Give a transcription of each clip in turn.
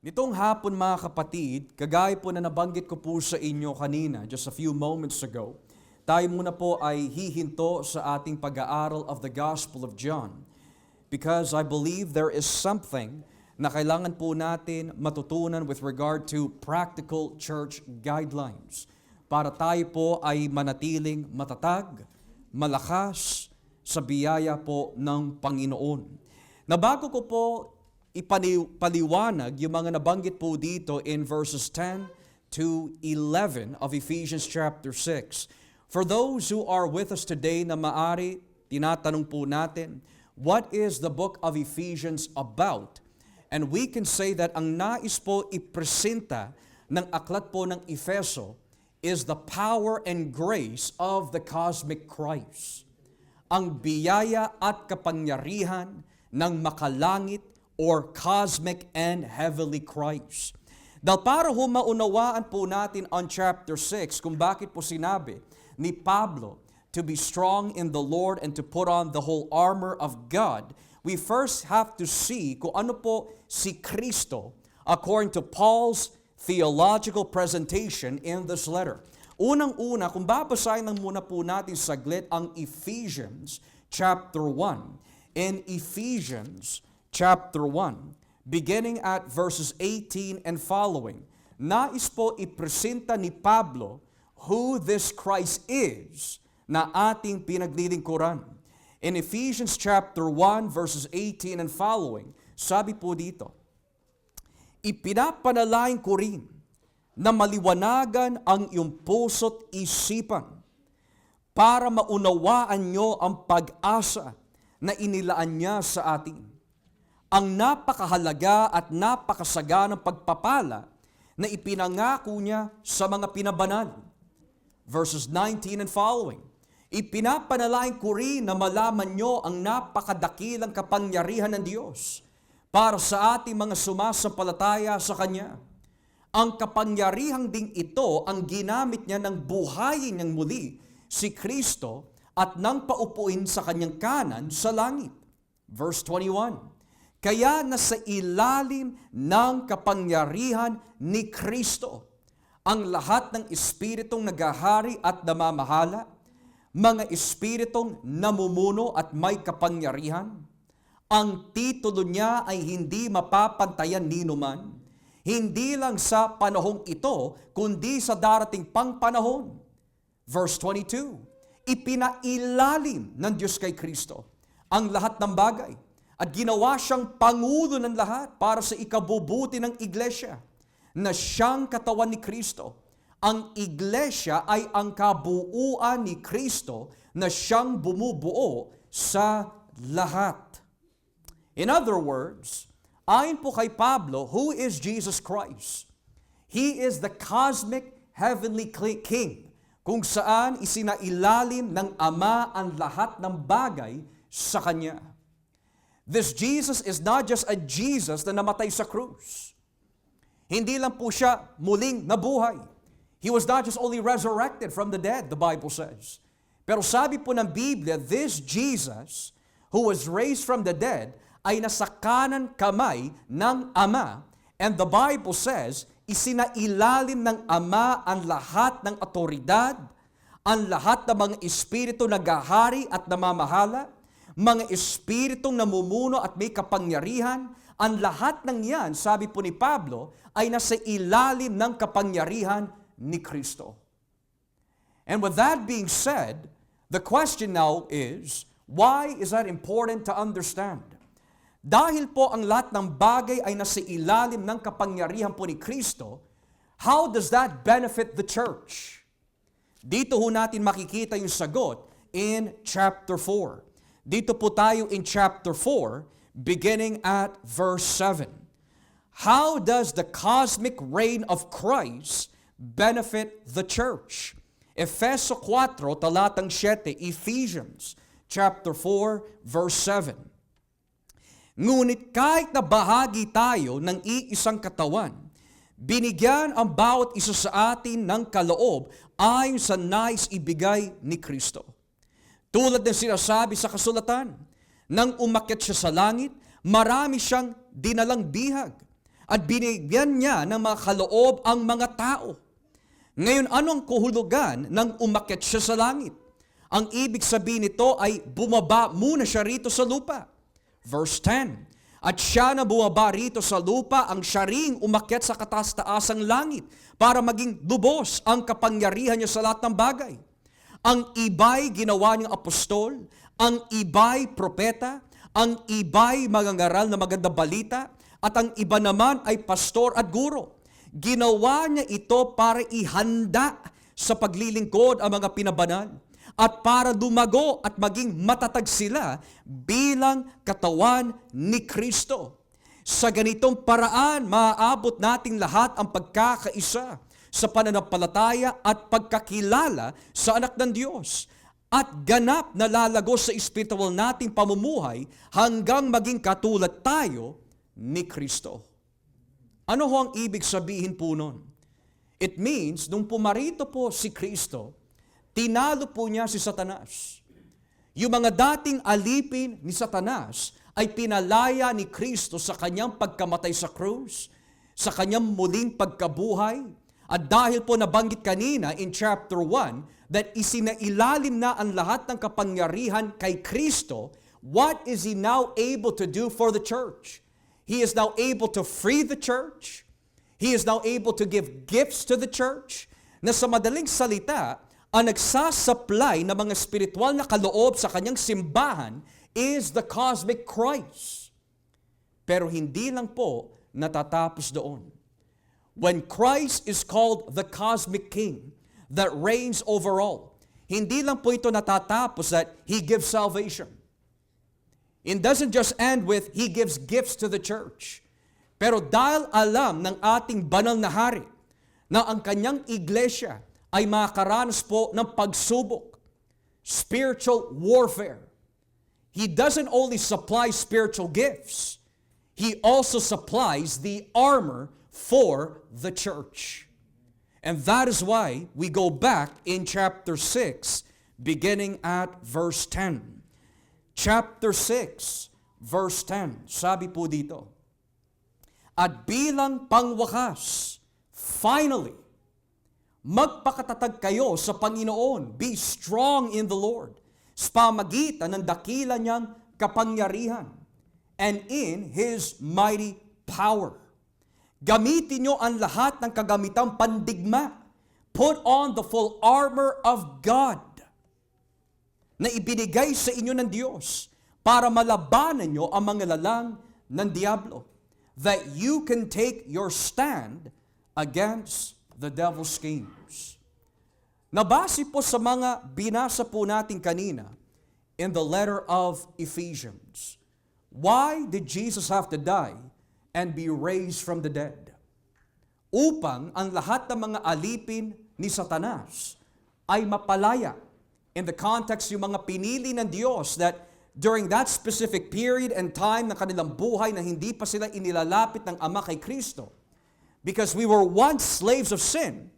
Nitong hapon mga kapatid, kagaya po na nabanggit ko po sa inyo kanina, just a few moments ago, tayo muna po ay hihinto sa ating pag-aaral of the Gospel of John. Because I believe there is something na kailangan po natin matutunan with regard to practical church guidelines para tayo po ay manatiling matatag, malakas sa biyaya po ng Panginoon. Na bago ko po ipaliwanag yung mga nabanggit po dito in verses 10 to 11 of Ephesians chapter 6. For those who are with us today na maari, tinatanong po natin, what is the book of Ephesians about? And we can say that ang nais po ipresenta ng aklat po ng Efeso is the power and grace of the cosmic Christ. Ang biyaya at kapangyarihan ng makalangit or cosmic and heavenly Christ. Dahil para maunawaan po natin on chapter 6 kung bakit po sinabi ni Pablo to be strong in the Lord and to put on the whole armor of God, we first have to see kung ano po si Kristo according to Paul's theological presentation in this letter. Unang-una, kung babasahin lang muna po natin saglit ang Ephesians chapter 1. In Ephesians chapter 1, beginning at verses 18 and following, nais po ipresenta ni Pablo who this Christ is na ating pinaglilingkuran. In Ephesians chapter 1, verses 18 and following, sabi po dito, ipinapanalangin ko rin na maliwanagan ang iyong puso't isipan para maunawaan nyo ang pag-asa na inilaan niya sa atin. Ang napakahalaga at napakasaganang pagpapala na ipinangako niya sa mga pinabanal. Verses 19 and following. Ipinapanalangin ko rin na malaman nyo ang napakadakilang kapangyarihan ng Diyos para sa ating mga sumasampalataya sa Kanya. Ang kapangyarihang ding ito ang ginamit niya ng buhayin niyang muli si Kristo at nang paupuin sa Kanyang kanan sa langit. Verse 21. Kaya nasa ilalim ng kapangyarihan ni Kristo ang lahat ng espiritong nagahari at namamahala, mga espiritong namumuno at may kapangyarihan. Ang titulo niya ay hindi mapapantayan ninuman, hindi lang sa panahong ito, kundi sa darating pang panahon. Verse 22, ipinailalim ng Diyos kay Kristo ang lahat ng bagay, at ginawa siyang pangulo ng lahat para sa ikabubuti ng iglesia na siyang katawan ni Kristo. Ang iglesia ay ang kabuuan ni Kristo na siyang bumubuo sa lahat. In other words, ayon po kay Pablo, who is Jesus Christ? He is the cosmic heavenly King, kung saan isinailalim ng Ama ang lahat ng bagay sa Kanya. This Jesus is not just a Jesus na namatay sa krus. Hindi lang po siya muling nabuhay. He was not just only resurrected from the dead, the Bible says. Pero sabi po ng Biblia, this Jesus who was raised from the dead ay nasa kanan kamay ng Ama. And the Bible says, isinailalim ng Ama ang lahat ng otoridad, ang lahat ng mga espiritu nagahari at namamahala, mga espiritong namumuno at may kapangyarihan, ang lahat ng yan, sabi po ni Pablo, ay nasa ilalim ng kapangyarihan ni Kristo. And with that being said, the question now is, why is that important to understand? Dahil po ang lahat ng bagay ay nasa ilalim ng kapangyarihan po ni Kristo, how does that benefit the church? Dito ho natin makikita yung sagot in chapter 4. Dito po tayo in chapter 4, beginning at verse 7. How does the cosmic reign of Christ benefit the church? Efeso 4, talatang 7, Ephesians chapter 4, verse 7. Ngunit kahit na bahagi tayo ng iisang katawan, binigyan ang bawat isa sa atin ng kaloob ayon sa nais ibigay ni Kristo. Tulad ng sinasabi sa kasulatan, nang umakyat siya sa langit, marami siyang dinalang bihag. at binigyan niya ng mga kaloob ang mga tao. Ngayon, anong kahulugan nang umakyat siya sa langit? Ang ibig sabihin nito ay bumaba muna siya rito sa lupa. Verse 10, at siya na bumaba rito sa lupa ang siya ring umakyat sa kataas-taasang langit para maging lubos ang kapangyarihan niya sa lahat ng bagay. Ang iba'y ginawa niyang apostol, ang iba'y propeta, ang iba'y magangaral na magandang balita, at ang iba naman ay pastor at guro. Ginawa niya ito para ihanda sa paglilingkod ang mga pinabanal at para dumago at maging matatag sila bilang katawan ni Kristo. Sa ganitong paraan, maaabot nating lahat ang pagkakaisa sa pananampalataya at pagkakilala sa anak ng Diyos at ganap na lalago sa espiritual nating pamumuhay hanggang maging katulad tayo ni Kristo. Ano ho ang ibig sabihin po nun? It means, nung pumarito po si Kristo, tinalo po niya si Satanas. Yung mga dating alipin ni Satanas ay pinalaya ni Kristo sa kanyang pagkamatay sa krus, sa kanyang muling pagkabuhay. At dahil po nabanggit kanina in chapter 1 that isinailalim na ang lahat ng kapangyarihan kay Kristo, what is He now able to do for the church? He is now able to free the church. He is now able to give gifts to the church. Na sa madaling salita, ang nagsasapply ng mga spiritual na kaloob sa kanyang simbahan is the cosmic Christ. Pero hindi lang po natatapos doon. When Christ is called the cosmic King that reigns over all, hindi lang po ito natatapos that He gives salvation. It doesn't just end with He gives gifts to the church. Pero dahil alam ng ating banal na hari na ang kanyang iglesia ay makakaranas po ng pagsubok, spiritual warfare, He doesn't only supply spiritual gifts, He also supplies the armor for the church. And that is why we go back in chapter 6, beginning at verse 10. Chapter 6, verse 10, sabi po dito, at bilang pangwakas, finally, magpakatatag kayo sa Panginoon, be strong in the Lord, sa pamagitan ng dakila niyang kapangyarihan, and in His mighty power. Gamitin niyo ang lahat ng kagamitang pandigma, put on the full armor of God, na ibinigay sa inyo ng Diyos para malabanan nyo ang mga lalang ng Diablo, that you can take your stand against the devil's schemes. Nabase po sa mga binasa po natin kanina in the letter of Ephesians. Why did Jesus have to die and be raised from the dead? Upang ang lahat ng mga alipin ni Satanas ay mapalaya. In the context, yung mga pinili ng Diyos that during that specific period and time ng kanilang buhay na hindi pa sila inilalapit ng Ama kay Kristo, because we were once slaves of sin,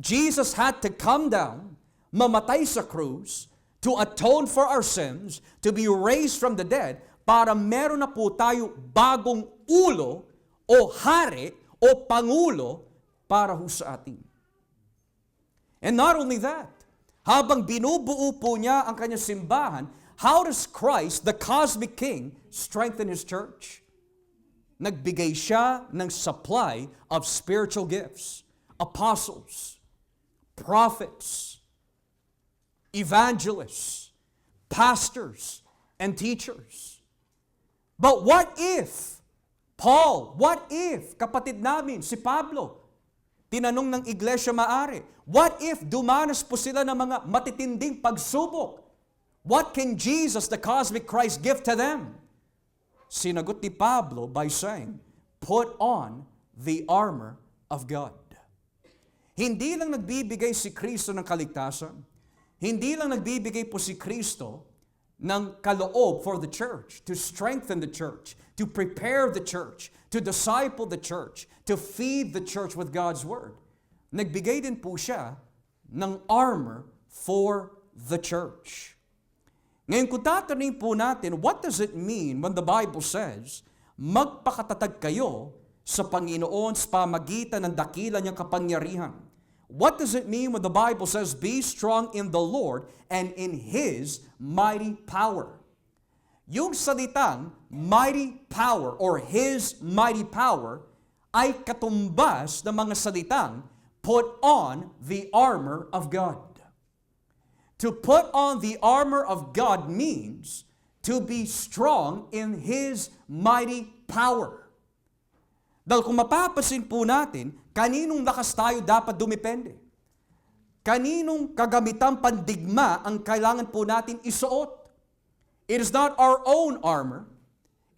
Jesus had to come down, mamatay sa krus, to atone for our sins, to be raised from the dead, para meron na po tayo bagong ulo o hari o pangulo para ho sa atin. And not only that, habang binubuo po niya ang kanyang simbahan, how does Christ, the cosmic King, strengthen His church? Nagbigay siya ng supply of spiritual gifts, apostles, prophets, evangelists, pastors, and teachers. But what if, Paul, what if, kapatid namin, si Pablo, tinanong ng iglesia maari, what if dumanas po sila ng mga matitinding pagsubok? What can Jesus, the cosmic Christ, give to them? Sinagot ni Pablo by saying, put on the armor of God. Hindi lang nagbibigay si Kristo ng kaligtasan, hindi lang nagbibigay po si Kristo ng kaloob for the church, to strengthen the church, to prepare the church, to disciple the church, to feed the church with God's Word. Nagbigay din po siya ng armor for the church. Ngayon kung tatanungin po natin, what does it mean when the Bible says, magpakatatag kayo sa Panginoon sa pamagitan ng dakila niyang kapangyarihan. What does it mean when the Bible says, be strong in the Lord and in His mighty power? Yung salitang mighty power or His mighty power ay katumbas ng mga salitang put on the armor of God. To put on the armor of God means to be strong in His mighty power. Dahil kung mapapasin po natin, kaninong lakas tayo dapat dumepende? Kaninong kagamitang pandigma ang kailangan po natin isuot? It is not our own armor,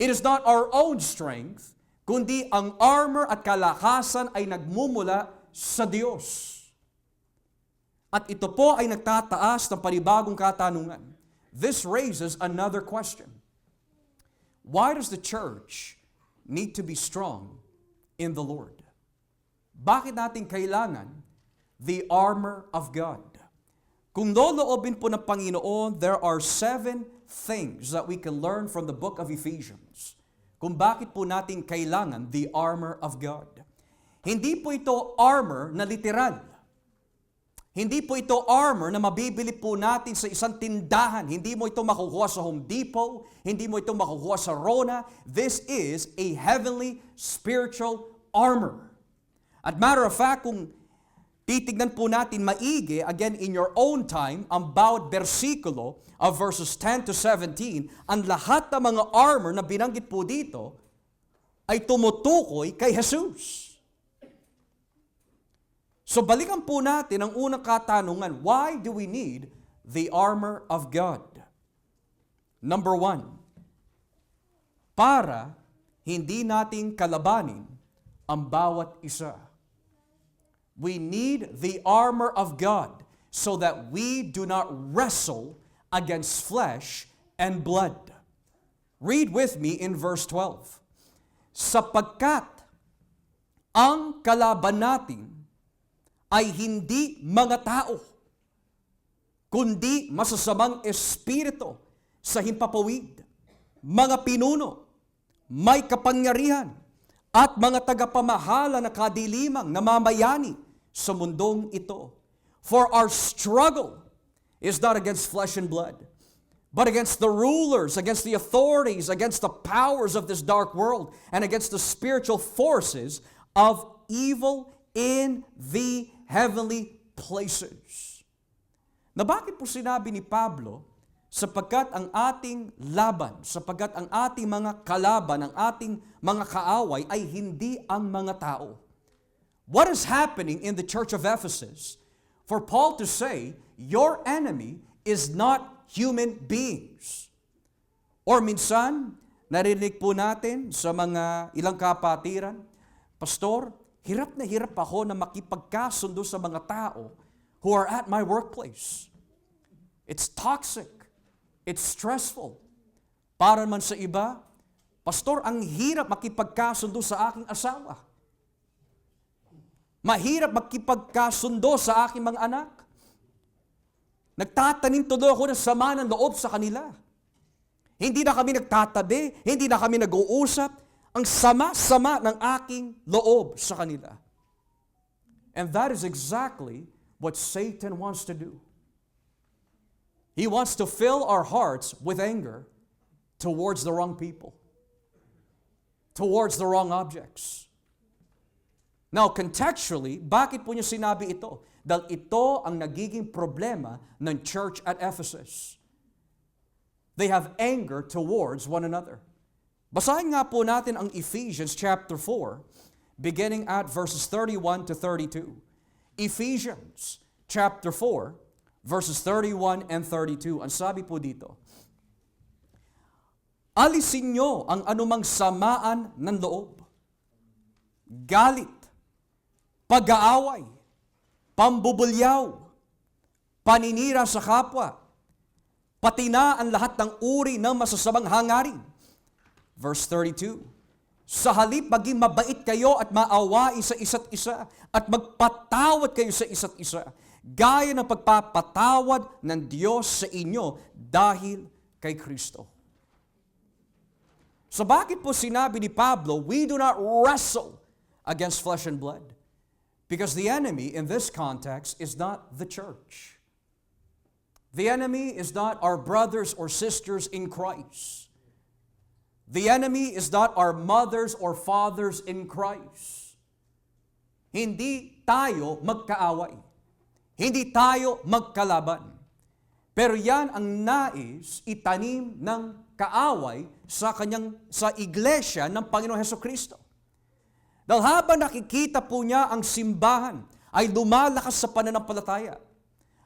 it is not our own strength, kundi ang armor at kalakasan ay nagmumula sa Diyos. At ito po ay nagtataas ng panibagong katanungan. This raises another question. Why does the church need to be strong in the Lord? Bakit natin kailangan the armor of God? Kung loloobin po ng Panginoon, there are 7 things that we can learn from the book of Ephesians. Kung bakit po natin kailangan the armor of God. Hindi po ito armor na literal. Hindi po ito armor na mabibili po natin sa isang tindahan. Hindi mo ito makukuha sa Home Depot. Hindi mo ito makukuha sa Rona. This is a heavenly spiritual armor. At matter of fact, kung titignan po natin maigi, again in your own time, ang bawat bersikulo of verses 10 to 17, ang lahat ng mga armor na binanggit po dito ay tumutukoy kay Jesus. So balikan po natin ang unang katanungan, why do we need the armor of God? Number 1, para hindi natin kalabanin ang bawat isa. We need the armor of God so that we do not wrestle against flesh and blood. Read with me in verse 12. Sapagkat ang kalaban natin ay hindi mga tao, kundi masasamang espiritu sa himpapawid, mga pinuno, may kapangyarihan, at mga tagapamahala na kadilimang namamayani sa mundong ito. For our struggle is not against flesh and blood, but against the rulers, against the authorities, against the powers of this dark world, and against the spiritual forces of evil in the heavenly places. Na bakit po sinabi ni Pablo, sapagkat ang ating laban, sapagkat ang ating mga kalaban, ang ating mga kaaway ay hindi ang mga tao. What is happening in the church of Ephesus for Paul to say, your enemy is not human beings? Or minsan, narinig po natin sa mga ilang kapatiran, Pastor, hirap na hirap ako na makipagkasundo sa mga tao who are at my workplace. It's toxic. It's stressful. Para man sa iba, Pastor, ang hirap makipagkasundo sa aking asawa. Mahirap makipagkasundo sa aking mga anak. Nagtatanim tuloy ako ng sama ng loob sa kanila. Hindi na kami nagtatabi, hindi na kami nag-uusap. Ang sama-sama ng aking loob sa kanila. And that is exactly what Satan wants to do. He wants to fill our hearts with anger towards the wrong people, towards the wrong objects. Now, contextually, bakit po niya sinabi ito? Dahil ito ang nagiging problema ng church at Ephesus. They have anger towards one another. Basahin nga po natin ang Ephesians chapter 4, beginning at verses 31 to 32. Ephesians chapter 4, verses 31 and 32. Ang sabi po dito, alisin nyo ang anumang samaan ng loob, galit, pag-aaway, pambubulyaw, paninira sa kapwa, pati na ang lahat ng uri ng masasamang hangarin. Verse 32, sa halip maging mabait kayo at maawain sa isa't isa at magpatawad kayo sa isa't isa, gaya ng pagpapatawad ng Diyos sa inyo dahil kay Kristo. So bakit po sinabi ni Pablo, we do not wrestle against flesh and blood? Because the enemy in this context is not the church. The enemy is not our brothers or sisters in Christ. The enemy is not our mothers or fathers in Christ. Hindi tayo magkaaway. Hindi tayo magkalaban. Pero yan ang nais itanim ng kaaway sa iglesia ng Panginoong Hesukristo. Dahil habang nakikita po niya ang simbahan ay lumalakas sa pananampalataya,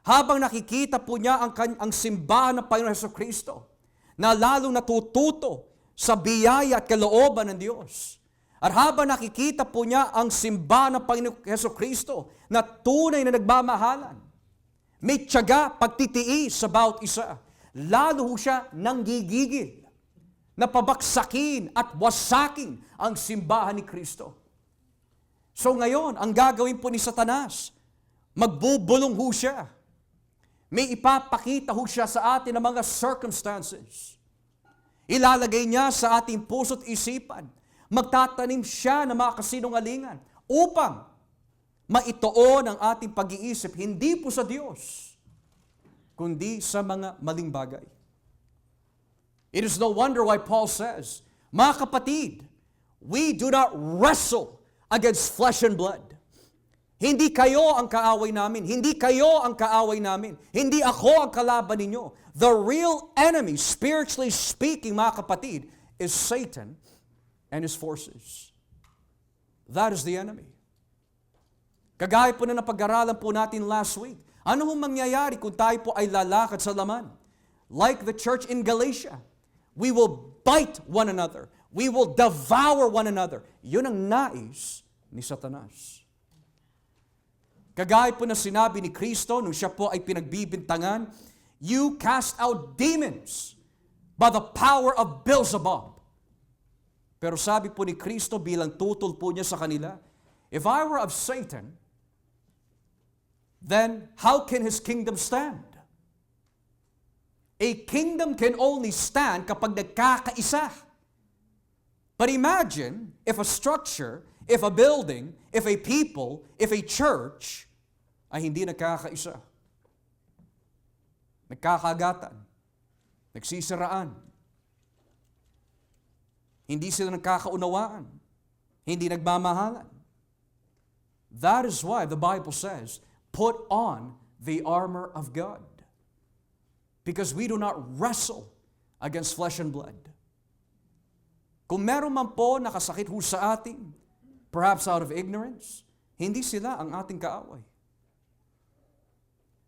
habang nakikita po niya ang simbahan ng Panginoong Hesukristo na lalong natututo sa biyaya at kalooban ng Diyos, at habang nakikita po niya ang simbahan ng Panginoong Hesukristo na tunay na nagmamahalan, may tiyaga, pagtitiis sa bawat isa, lalo ho siya nanggigigil na pabaksakin at wasakin ang simbahan ni Kristo. So ngayon, ang gagawin po ni Satanas, magbubulong ho siya. May ipapakita ho siya sa atin ng mga circumstances. Ilalagay niya sa ating puso't isipan. Magtatanim siya ng mga kasinungalingan upang maitoon ang ating pag-iisip, hindi po sa Diyos, kundi sa mga maling bagay. It is no wonder why Paul says, mga kapatid, we do not wrestle against flesh and blood. Hindi kayo ang kaaway namin. Hindi kayo ang kaaway namin. Hindi ako ang kalaban ninyo. The real enemy, spiritually speaking, mga kapatid, is Satan and his forces. That is the enemy. Kagaya po na napag-aralan po natin last week, ano hong mangyayari kung tayo po ay lalakad sa laman? Like the church in Galatia, we will bite one another. We will devour one another. Yun ang nais ni Satanas. Kagaya po na sinabi ni Kristo nung siya po ay pinagbibintangan, you cast out demons by the power of Beelzebub. Pero sabi po ni Kristo bilang tutol po niya sa kanila, if I were of Satan, then how can his kingdom stand? A kingdom can only stand kapag nagkakaisa. But imagine if a structure, if a building, if a people, if a church ay hindi nagkakaisa. Nagkakagatan. Nagsisiraan. Hindi sila nagkakaunawaan. Hindi nagmamahalan. That is why the Bible says, put on the armor of God. Because we do not wrestle against flesh and blood. Kung meron man po nakasakit ho sa atin, perhaps out of ignorance, hindi sila ang ating kaaway.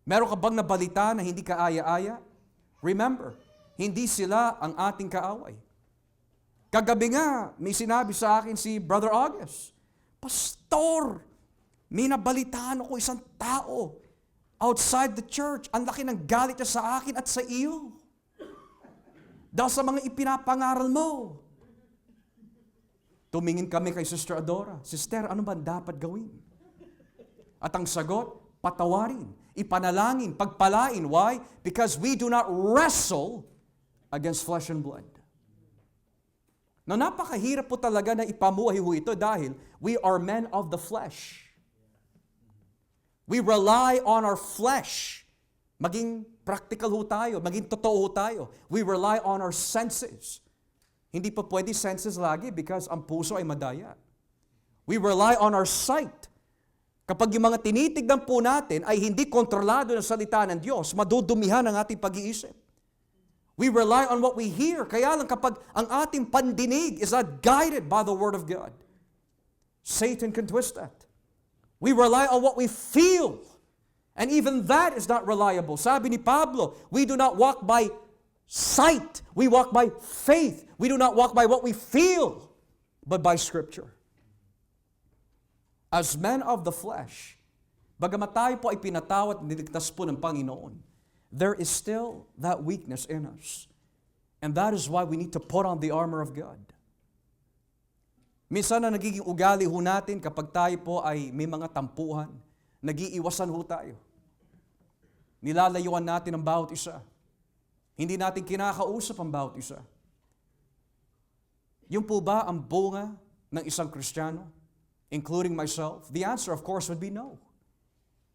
Meron ka bang nabalita na hindi ka aya-aya? Remember, hindi sila ang ating kaaway. Kagabi nga, may sinabi sa akin si Brother August, Pastor, may nabalitaan ako isang tao outside the church. Ang laki ng galit niya sa akin at sa iyo. Dahil sa mga ipinapangaral mo. Tumingin kami kay Sister Adora, Sister, ano ba dapat gawin? At ang sagot, patawarin, ipanalangin, pagpalain. Why? Because we do not wrestle against flesh and blood. Now, napakahirap po talaga na ipamuhay ho ito dahil we are men of the flesh. We rely on our flesh. Maging practical ho tayo, maging totoo ho tayo. We rely on our senses. Hindi pa pwede senses lagi because ang puso ay madaya. We rely on our sight. Kapag yung mga tinitignan po natin ay hindi kontrolado ng salita ng Diyos, madudumihan ang ating pag-iisip. We rely on what we hear. Kaya lang kapag ang ating pandinig is not guided by the Word of God, Satan can twist that. We rely on what we feel. And even that is not reliable. Sabi ni Pablo, we do not walk by sight. We walk by faith. We do not walk by what we feel, but by Scripture. As men of the flesh, bagamat tayo po ay pinatawad at niligtas po ng Panginoon, there is still that weakness in us. And that is why we need to put on the armor of God. Minsan na nagiging ugali ho natin kapag tayo po ay may mga tampuhan, nag-iiwasan ho tayo. Nilalayuan natin ang bawat isa. Hindi natin kinakausap ang bawat isa. Yung po ba ang bunga ng isang Kristiyano, including myself? The answer, of course, would be no.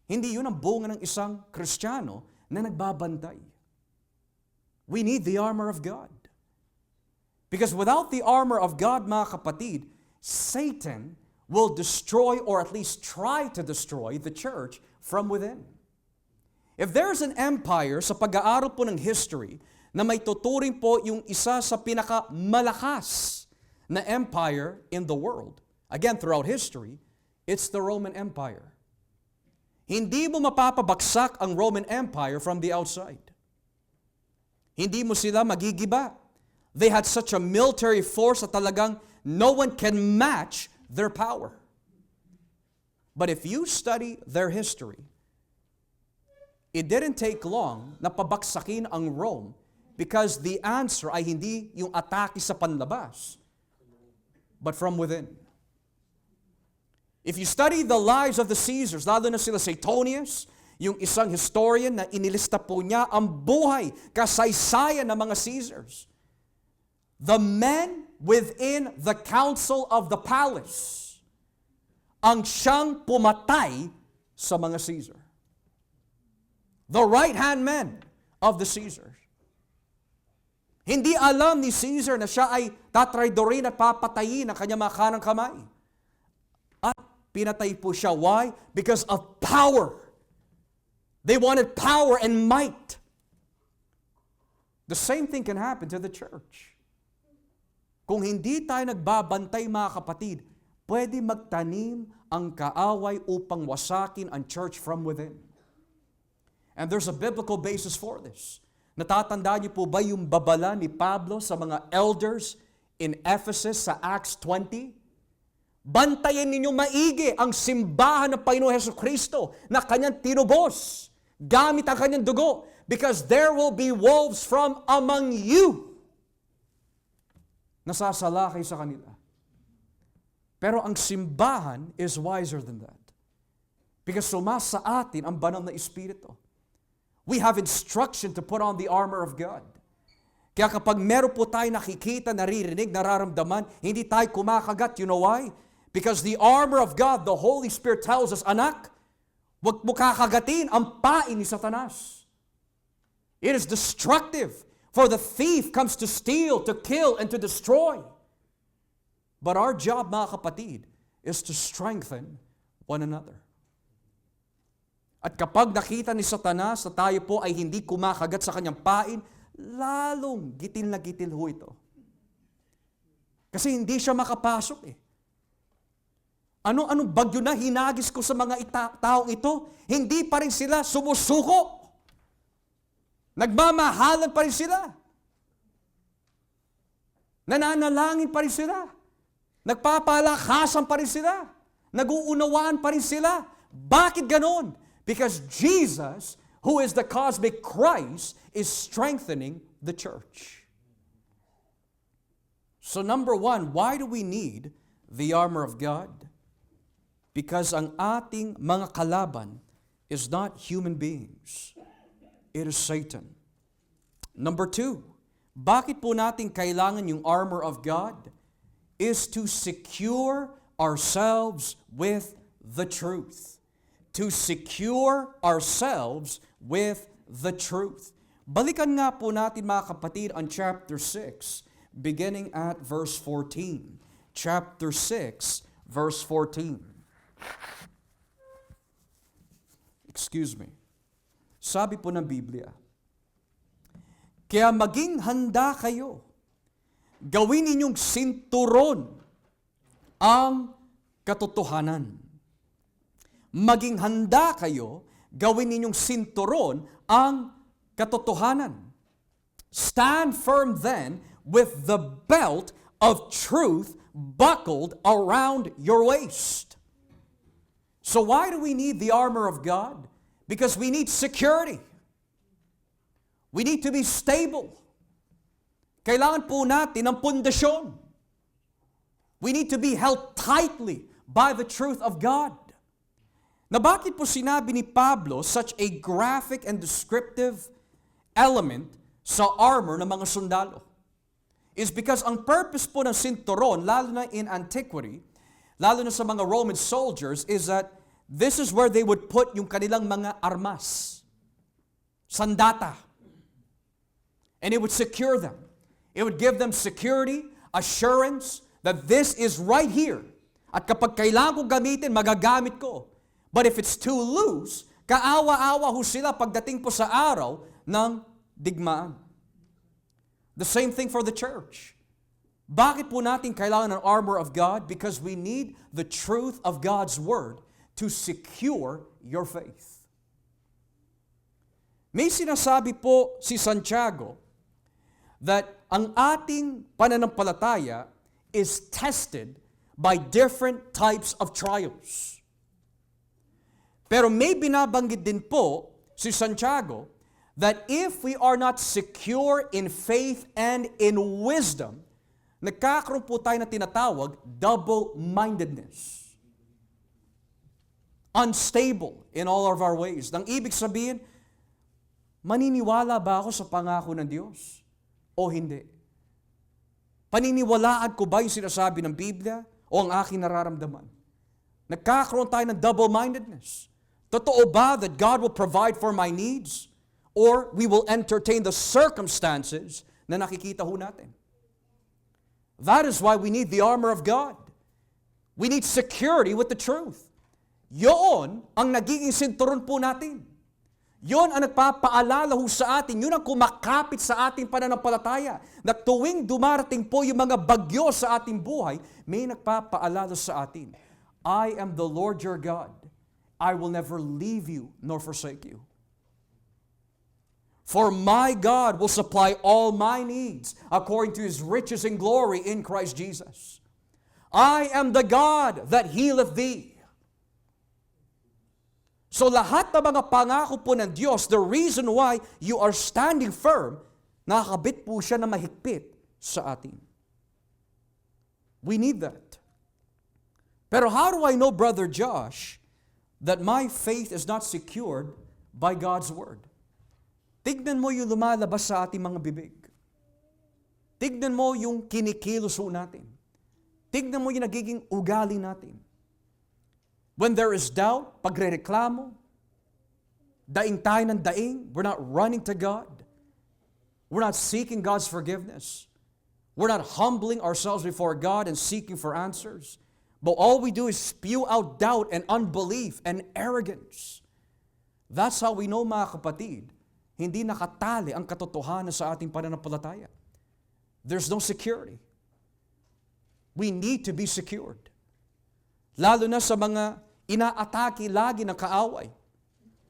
Hindi yun ang bunga ng isang Kristiyano na nagbabantay. We need the armor of God. Because without the armor of God, mga kapatid, Satan will destroy or at least try to destroy the church from within. If there's an empire sa pag-aaral po ng history na may tuturing po yung isa sa pinakamalakas na empire in the world, again, throughout history, it's the Roman Empire. Hindi mo mapapabagsak ang Roman Empire from the outside. Hindi mo sila magigiba. They had such a military force that talagang no one can match their power. But if you study their history, it didn't take long na pabagsakin ang Rome because the answer ay hindi yung atake sa panlabas, but from within. If you study the lives of the Caesars, lalo na sila Suetonius, yung isang historian na inilista po niya ang buhay, kasaysayan ng mga Caesars. The men within the council of the palace ang siyang pumatay sa mga Caesar. The right-hand men of the Caesars. Hindi alam ni Caesar na siya ay tatraidorin at papatayin ang kanyang mga kanang kamay. At pinatay po siya. Why? Because of power. They wanted power and might. The same thing can happen to the church. Kung hindi tayo nagbabantay, mga kapatid, pwede magtanim ang kaaway upang wasakin ang church from within. And there's a biblical basis for this. Natatandaan niyo po ba yung babala ni Pablo sa mga elders in Ephesus sa Acts 20? Bantayan ninyo maigi ang simbahan ng Panginoon Hesukristo na kanyang tinubos gamit ang kanyang dugo, because there will be wolves from among you. Nasasalakay sa kanila. Pero ang simbahan is wiser than that. Because sumasa atin ang banal na Espiritu. We have instruction to put on the armor of God. Kaya kapag meron po tayo nakikita, naririnig, nararamdaman, hindi tayo kumakagat. You know why? Because the armor of God, the Holy Spirit tells us, anak, huwag mo kakagatin ang pain ni Satanas. It is destructive. For the thief comes to steal, to kill, and to destroy. But our job, mga kapatid, is to strengthen one another. At kapag nakita ni Satanas na tayo po ay hindi kumakagat sa kanyang pain, lalong gitil na gitil ho ito. Kasi hindi siya makapasok eh. Ano-anong bagyo na hinagis ko sa mga taong ito, hindi pa rin sila sumusuko. Nagmamahalan pa rin sila. Nananalangin pa rin sila. Nagpapalakasan pa rin sila. Nag-uunawaan pa rin sila. Bakit ganon? Because Jesus, who is the cosmic Christ, is strengthening the church. So number one, why do we need the armor of God? Because ang ating mga kalaban is not human beings. It is Satan. Number two, bakit po natin kailangan yung armor of God? Is to secure ourselves with the truth. To secure ourselves with the truth. Balikan nga po natin, mga kapatid, on chapter 6, beginning at verse 14. Chapter 6, verse 14. Excuse me. Sabi po ng Biblia, kaya maging handa kayo, gawin ninyong sinturon ang katotohanan. Maging handa kayo, gawin ninyong sinturon ang katotohanan. Stand firm then with the belt of truth buckled around your waist. So why do we need the armor of God? Because we need security. We need to be stable. Kailangan po natin ng pundasyon. We need to be held tightly by the truth of God. Na bakit po sinabi ni Pablo such a graphic and descriptive element sa armor ng mga sundalo? is because ang purpose po ng sinturon, lalo na in antiquity, lalo na sa mga Roman soldiers, is that this is where they would put yung kanilang mga armas, sandata. And it would secure them. It would give them security, assurance that this is right here. At kapag kailangan ko gamitin, magagamit ko. But if it's too loose, kaawa-awa ho sila pagdating po sa araw ng digmaan. The same thing for the church. Bakit po natin kailangan ng armor of God? Because we need the truth of God's Word to secure your faith. May sinasabi po si Santiago that ang ating pananampalataya is tested by different types of trials. Pero may binabanggit din po si Santiago that if we are not secure in faith and in wisdom, nagkakaroon po tayo na tinatawag double-mindedness. Unstable in all of our ways. Nang ibig sabihin, maniniwala ba ako sa pangako ng Diyos o hindi? Paniniwalaan ko ba yung sinasabi ng Biblia o ang aking nararamdaman? Nagkakaroon tayo ng double-mindedness. Totoo ba that God will provide for my needs? Or we will entertain the circumstances na nakikita ho natin. That is why we need the armor of God. We need security with the truth. Yun ang nagiging sinturon po natin. Yun ang nagpapaalala ho sa atin. Yun ang kumakapit sa ating pananampalataya. Na tuwing dumarating po yung mga bagyo sa ating buhay, may nagpapaalala sa atin. I am the Lord your God. I will never leave you nor forsake you. For my God will supply all my needs according to His riches and glory in Christ Jesus. I am the God that healeth thee. So lahat ng mga pangako po ng Diyos, the reason why you are standing firm, nakakabit po siya na mahigpit sa atin. We need that. Pero how do I know, Brother Josh, that my faith is not secured by God's Word? Tignan mo yung lumalabas sa ating mga bibig. Tignan mo yung kinikilos natin. Tignan mo yung nagiging ugali natin. When there is doubt, pagrereklamo, daing tayo ng daing, we're not running to God. We're not seeking God's forgiveness. We're not humbling ourselves before God and seeking for answers. But all we do is spew out doubt and unbelief and arrogance. That's how we know, mga kapatid, hindi nakatali ang katotohanan sa ating pananampalataya. There's no security. We need to be secured. Lalo na sa mga inaatake lagi ng kaaway.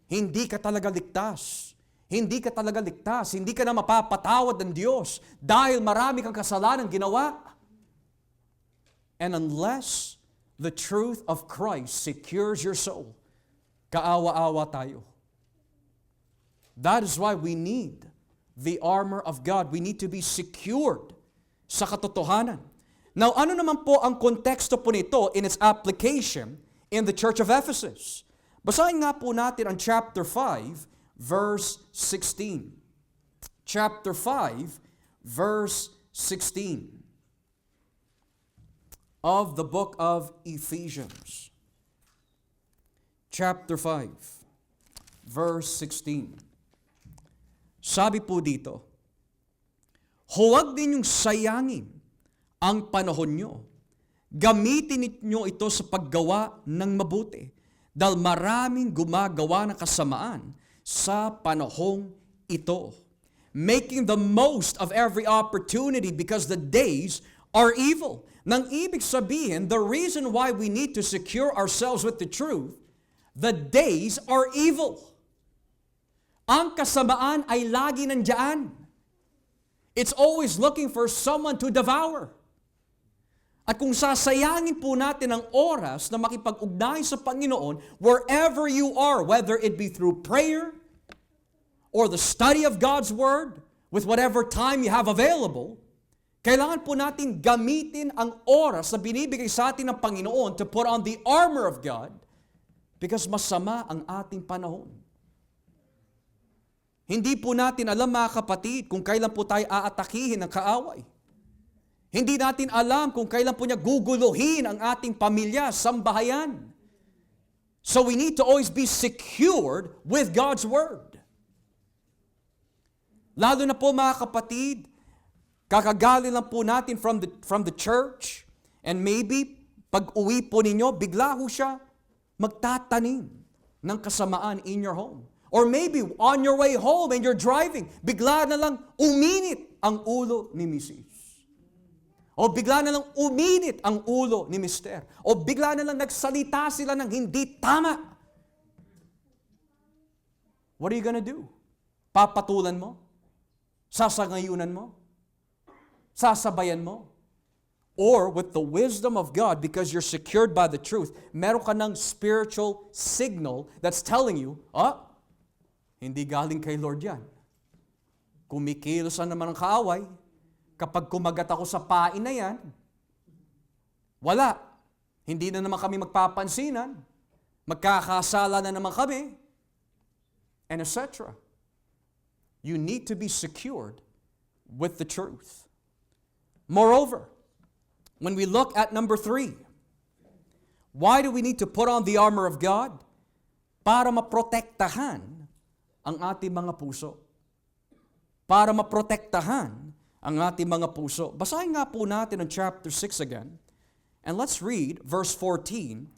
Hindi ka talaga ligtas. Hindi ka talaga ligtas. Hindi ka na mapapatawad ng Diyos dahil marami kang kasalanan ginawa. And unless the truth of Christ secures your soul, kaawa-awa tayo. That is why we need the armor of God. We need to be secured sa katotohanan. Now, ano naman po ang konteksto po nito in its application in the Church of Ephesus? Basahin nga po natin ang chapter 5, verse 16. Chapter 5, verse 16 of the book of Ephesians. Chapter 5, verse 16. Sabi po dito, huwag ninyong sayangin ang panahon nyo. Gamitin ninyo ito sa paggawa ng mabuti dahil maraming gumagawa ng kasamaan sa panahong ito. Making the most of every opportunity because the days are evil. Nang ibig sabihin, the reason why we need to secure ourselves with the truth, the days are evil. Ang kasamaan ay lagi nandiyan. It's always looking for someone to devour. At kung sasayangin po natin ang oras na makipag-ugnay sa Panginoon, wherever you are, whether it be through prayer or the study of God's Word, with whatever time you have available, kailangan po natin gamitin ang oras na binibigay sa atin ng Panginoon to put on the armor of God because masama ang ating panahon. Hindi po natin alam, mga kapatid, kung kailan po tayo aatakihin ng kaaway. Hindi natin alam kung kailan po niya guguluhin ang ating pamilya, sambahayan. So we need to always be secured with God's Word. Lalo na po mga kapatid, kakagaling lang po natin from the church, and maybe pag uwi po ninyo, bigla ho siya magtatanim ng kasamaan in your home. Or maybe on your way home and you're driving, bigla na lang uminit ang ulo ni Mrs. O bigla na lang uminit ang ulo ni Mr. O bigla na lang nagsalita sila ng hindi tama. What are you gonna do? Papatulan mo? Sasangayunan mo? Sasabayan mo? Or with the wisdom of God, because you're secured by the truth, meron ka ng spiritual signal that's telling you, hindi galing kay Lord yan. Kumikilos na naman ang kaaway. Kapag kumagat ako sa pain na yan, wala. Hindi na naman kami magpapansinan. Magkakasala na naman kami. And etc. You need to be secured with the truth. Moreover, when we look at number 3, why do we need to put on the armor of God? Para maprotektahan ang ating mga puso. Para maprotektahan ang ating mga puso. Basahin nga po natin ang chapter 6 again. And let's read verse 14.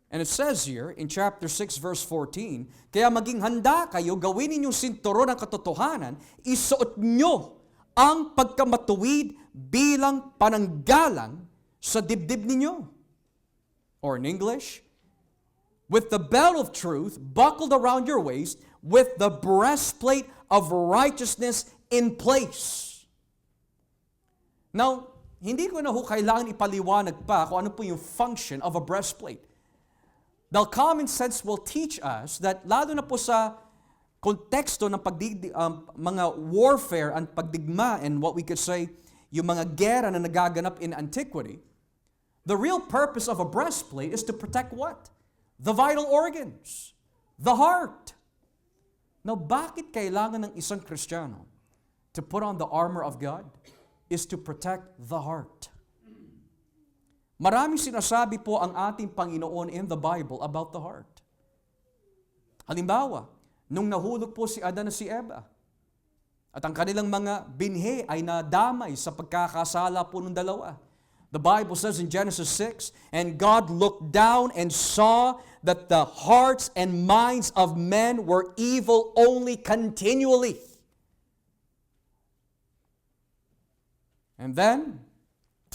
And it says here in chapter 6 verse 14, kaya maging handa kayo, gawin ninyong sinturon ng katotohanan, isuot nyo ang pagkamatuwid bilang pananggalang sa dibdib ninyo. Or in English, with the belt of truth buckled around your waist, with the breastplate of righteousness in place. Now, hindi ko na kailangan ipaliwanag pa kung ano po yung function of a breastplate. The common sense will teach us that lalo na po sa konteksto ng mga warfare and pagdigma and what we could say, yung mga gera na nagaganap in antiquity, the real purpose of a breastplate is to protect what? The vital organs, the heart. Now, bakit kailangan ng isang Kristiyano to put on the armor of God? Is to protect the heart. Maraming sinasabi po ang ating Panginoon in the Bible about the heart. Halimbawa, nung nahulog po si Adan at si Eva, at ang kanilang mga binhi ay nadamay sa pagkakasala po ng dalawa. The Bible says in Genesis 6, and God looked down and saw that the hearts and minds of men were evil only continually. And then,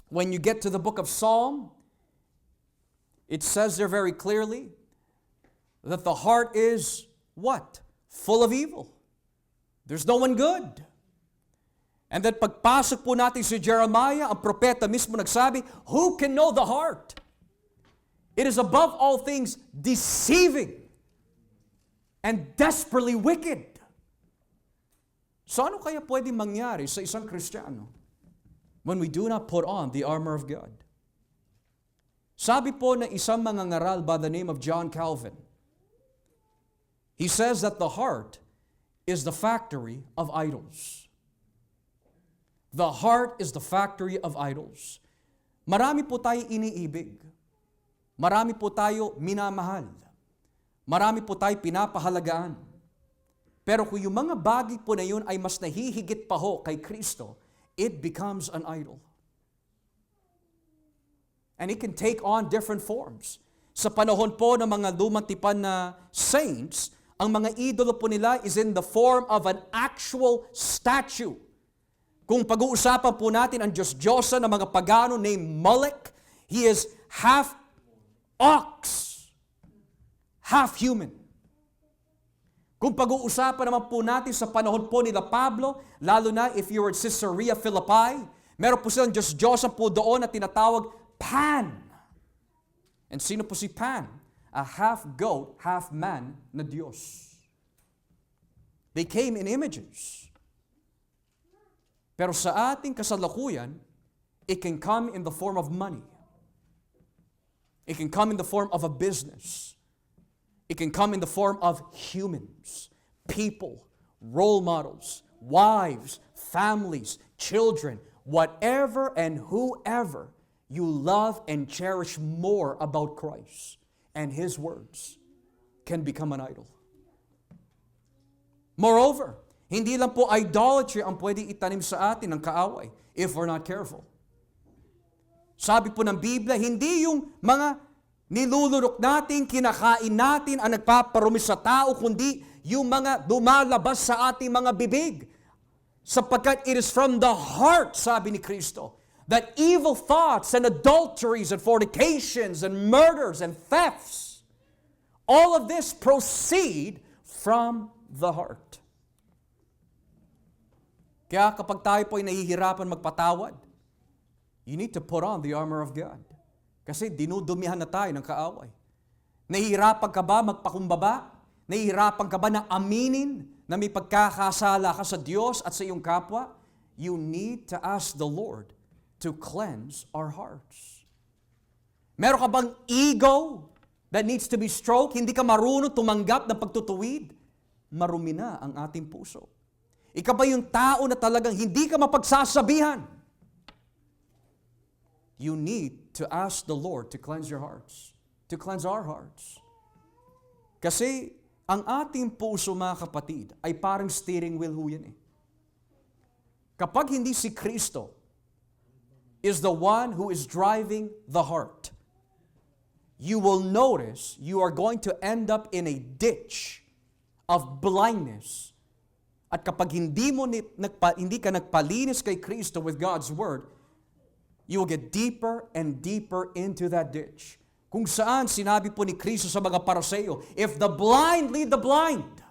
when you get to the book of Psalm, it says there very clearly that the heart is what? Full of evil. There's no one good. And then pagpasok po natin si Jeremiah, ang propeta mismo nagsabi, who can know the heart? It is above all things deceiving and desperately wicked. So ano kaya pwedeng mangyari sa isang Kristiyano when we do not put on the armor of God? Sabi po ng isang mangangaral by the name of John Calvin, he says that the heart is the factory of idols. The heart is the factory of idols. Marami po tayo iniibig. Marami po tayo minamahal. Marami po tayo pinapahalagaan. Pero kung yung mga bagay po na yun ay mas nahihigit pa ho kay Kristo, it becomes an idol. And it can take on different forms. Sa panahon po ng mga lumang tipan na saints, ang mga idolo po nila is in the form of an actual statue. Kung pag-uusapan po natin ang Diyos-Diyosa ng mga pagano named Molech, he is half ox, half human. Kung pag-uusapan naman po natin sa panahon po nila Pablo, lalo na if you were at Caesarea Philippi, meron po silang Diyos-Diyosa po doon na tinatawag Pan. And sino po si Pan? A half goat, half man na Diyos. They came in images. Pero sa ating kasalukuyan, it can come in the form of money. It can come in the form of a business. It can come in the form of humans, people, role models, wives, families, children, whatever and whoever you love and cherish more about Christ and His words can become an idol. Moreover, hindi lang po idolatry ang pwedeng itanim sa atin ng kaaway if we're not careful. Sabi po ng Biblia, hindi yung mga nilulunok natin, kinakain natin ang nagpaparumi sa tao, kundi yung mga lumalabas sa ating mga bibig. Sapagkat it is from the heart, sabi ni Kristo, that evil thoughts and adulteries and fornications and murders and thefts, all of this proceed from the heart. Kaya kapag tayo po ay nahihirapan magpatawad, you need to put on the armor of God. Kasi dinudumihan na tayo ng kaaway. Nahihirapan ka ba magpakumbaba? Nahihirapan ka ba na aminin na may pagkakasala ka sa Diyos at sa iyong kapwa? You need to ask the Lord to cleanse our hearts. Meron ka bang ego that needs to be stroked? Hindi ka marunong tumanggap ng pagtutuwid? Marumi na ang ating puso. Ikaw ba yung tao na talagang hindi ka mapagsasabihan? You need to ask the Lord to cleanse your hearts, to cleanse our hearts. Kasi ang ating puso, mga kapatid, ay parang steering wheel ho yan eh. Kapag hindi si Kristo is the one who is driving the heart, you will notice you are going to end up in a ditch of blindness. At kapag hindi ka nagpalinis kay Kristo with God's Word, you will get deeper and deeper into that ditch. Kung saan sinabi po ni Kristo sa mga Pariseo, if the blind lead the blind,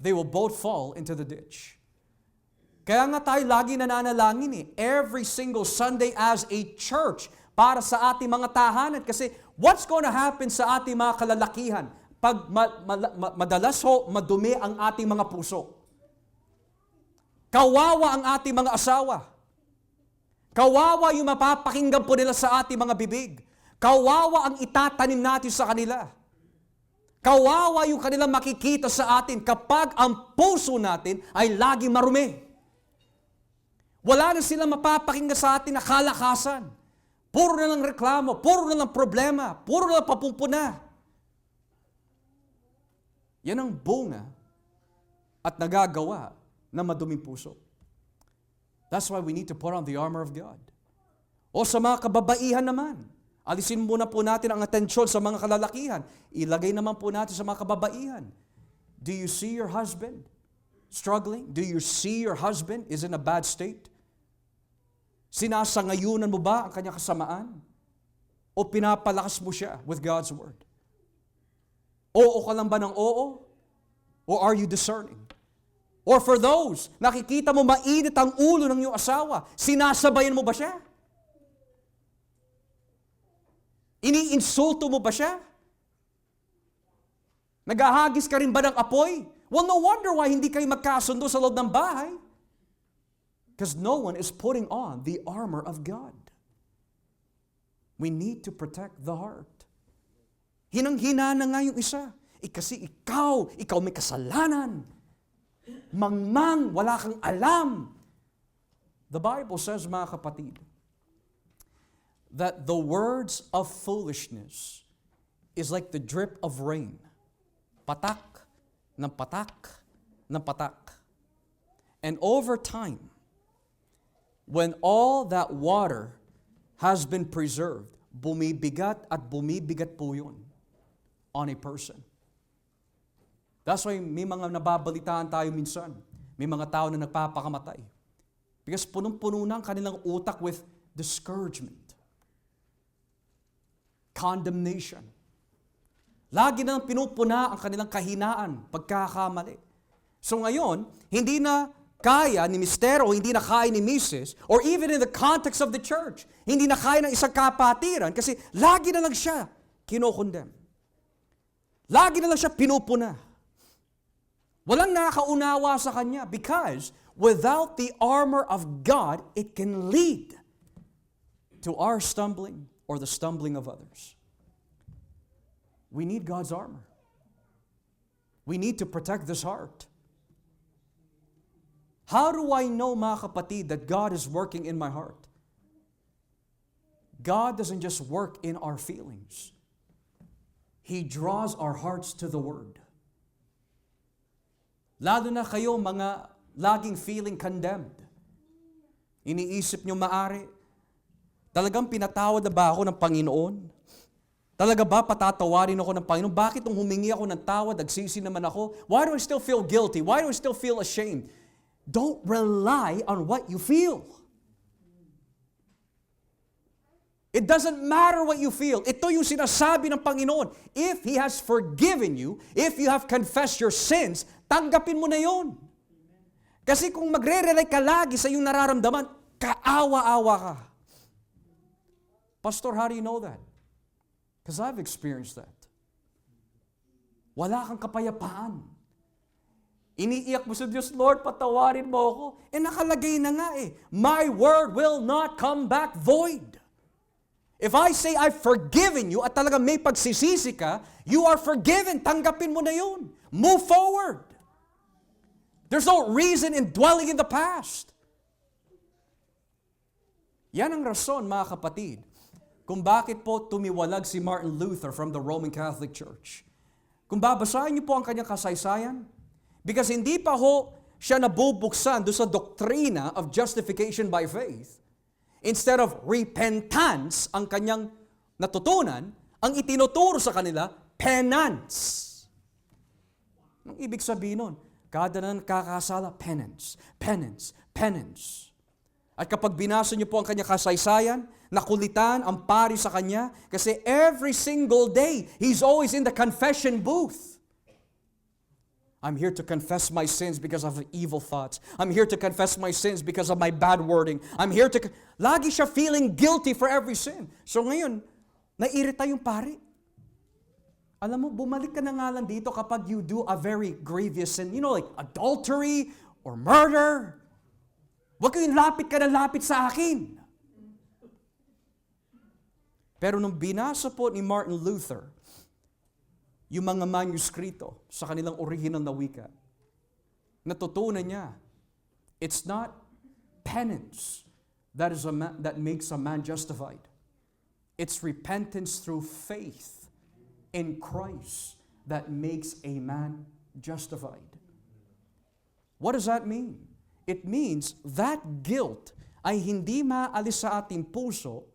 they will both fall into the ditch. Kaya nga tayo lagi nananalangin eh, every single Sunday as a church, para sa ating mga tahanan. Kasi what's going to happen sa ating mga kalalakihan pag madalas madumi ang ating mga puso? Kawawa ang ating mga asawa. Kawawa yung mapapakinggan po nila sa ating mga bibig. Kawawa ang itatanim natin sa kanila. Kawawa yung kanilang makikita sa atin kapag ang puso natin ay laging marumi. Wala na silang mapapakinggan sa atin na kalakasan. Puro na lang reklamo, puro na lang problema, puro na lang papumpuna. Yan ang bunga at nagagawa ng maduming puso. That's why we need to put on the armor of God. O sa mga kababaihan naman, alisin muna po natin ang atensyon sa mga kalalakihan. Ilagay naman po natin sa mga kababaihan. Do you see your husband struggling? Do you see your husband is in a bad state? Sinasangayunan mo ba ang kanyang kasamaan? O pinapalakas mo siya with God's Word? Oo ka lang ba ng oo? Or are you discerning? Or for those, nakikita mo mainit ang ulo ng iyong asawa, sinasabayan mo ba siya? Iniinsulto mo ba siya? Naghahagis ka rin ba ng apoy? Well, no wonder why hindi kayo magkasundo sa loob ng bahay. Because no one is putting on the armor of God. We need to protect the heart. Hinang-hina na nga yung isa. Kasi ikaw may kasalanan. Mangmang, wala kang alam. The Bible says, mga kapatid, that the words of foolishness is like the drip of rain. Patak, ng patak, ng patak. And over time, when all that water has been preserved, bumibigat at bumibigat po yun on a person. That's why may mga nababalitaan tayo minsan. May mga tao na nagpapakamatay. Because punong-puno na ang kanilang utak with discouragement, condemnation. Lagi na pinupuna ang kanilang kahinaan, pagkakamali. So ngayon, hindi na kaya ni Mister o hindi na kaya ni Mrs. or even in the context of the church, hindi na kaya ng isang kapatiran kasi lagi na lang siya kinokondem. Lagi na lang siya pinupuna. Walang nakakaunawa sa kanya because without the armor of God, it can lead to our stumbling or the stumbling of others. We need God's armor. We need to protect this heart. How do I know, mga kapatid, that God is working in my heart? God doesn't just work in our feelings. He draws our hearts to the Word. Lalo na kayo mga laging feeling condemned. Iniisip nyo maari, talagang pinatawad na ba ako ng Panginoon? Talaga ba patatawarin ako ng Panginoon? Bakit nung humingi ako ng tawad, nagsisi naman ako? Why do I still feel guilty? Why do I still feel ashamed? Don't rely on what you feel. It doesn't matter what you feel. Ito yung sinasabi ng Panginoon. If He has forgiven you, if you have confessed your sins, tanggapin mo na yon. Kasi kung magre-rely ka lagi sa iyong nararamdaman, kaawa-awa ka. Pastor, how do you know that? Because I've experienced that. Wala kang kapayapaan. Iniiyak mo sa Diyos, Lord, patawarin mo ako. Nakalagay na nga my word will not come back void. If I say I've forgiven you at talagang may pagsisisi ka, you are forgiven. Tanggapin mo na yun. Move forward. There's no reason in dwelling in the past. Yan ang rason, mga kapatid, kung bakit po tumiwalag si Martin Luther from the Roman Catholic Church. Kung babasahin niyo po ang kanyang kasaysayan, because hindi pa ho siya nabubuksan doon sa doktrina of justification by faith. Instead of repentance, ang kanyang natutunan, ang itinuturo sa kanila, penance. Ang ibig sabihin nun, kada na nakakasala, penance, penance, penance. At kapag binasa niyo po ang kanyang kasaysayan, nakulitan ang pari sa kanya, kasi every single day, he's always in the confession booth. I'm here to confess my sins because of evil thoughts. I'm here to confess my sins because of my bad wording. I'm here to... Lagi siya feeling guilty for every sin. So ngayon, nairita yung pari. Alam mo, bumalik ka na nga lang dito kapag you do a very grievous sin. You know, like adultery or murder. Huwag kayong lapit ka na lapit sa akin. Pero nung binasa po ni Martin Luther, yung mga manuskrito sa kanilang original na wika, natutunan niya, it's not penance that makes a man justified. It's repentance through faith in Christ that makes a man justified. What does that mean? It means that guilt ay hindi maalis sa ating puso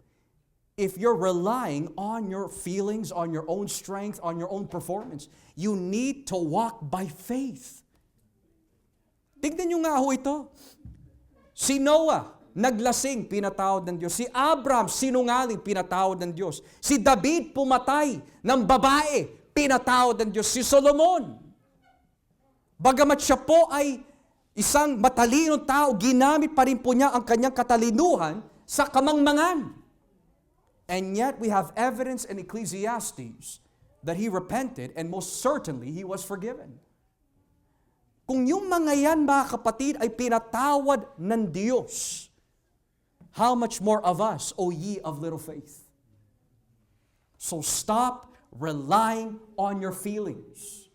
if you're relying on your feelings, on your own strength, on your own performance. You need to walk by faith. Tignan nyo nga ho ito. Si Noah, naglasing, pinatawad ng Diyos. Si Abraham, sinungaling, pinatawad ng Diyos. Si David, pumatay ng babae, pinatawad ng Diyos. Si Solomon, bagamat siya po ay isang matalinong tao, ginamit pa rin po niya ang kanyang katalinuhan sa kamangmangan. And yet we have evidence in Ecclesiastes that he repented and most certainly he was forgiven. Kung yung mga yan, mga kapatid, ay pinatawad ng Diyos, how much more of us, O ye of little faith? So stop relying on your feelings.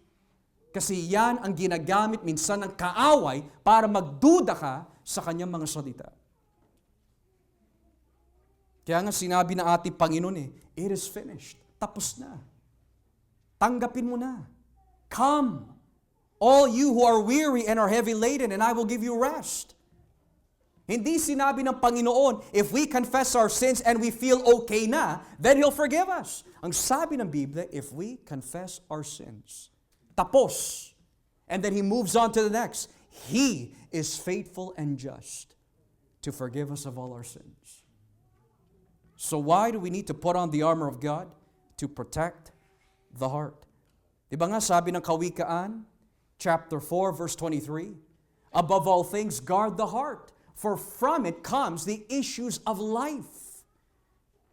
Kasi yan ang ginagamit minsan ng kaaway para magduda ka sa kanyang mga salita. Kaya nga sinabi ng ating Panginoon it is finished. Tapos na. Tanggapin mo na. Come, all you who are weary and are heavy laden, and I will give you rest. Hindi sinabi ng Panginoon, if we confess our sins and we feel okay na, then He'll forgive us. Ang sabi ng Biblia, if we confess our sins, tapos. And then He moves on to the next. He is faithful and just to forgive us of all our sins. So why do we need to put on the armor of God? To protect the heart. Diba nga sabi ng Kawikaan, chapter 4, verse 23, above all things, guard the heart, for from it comes the issues of life.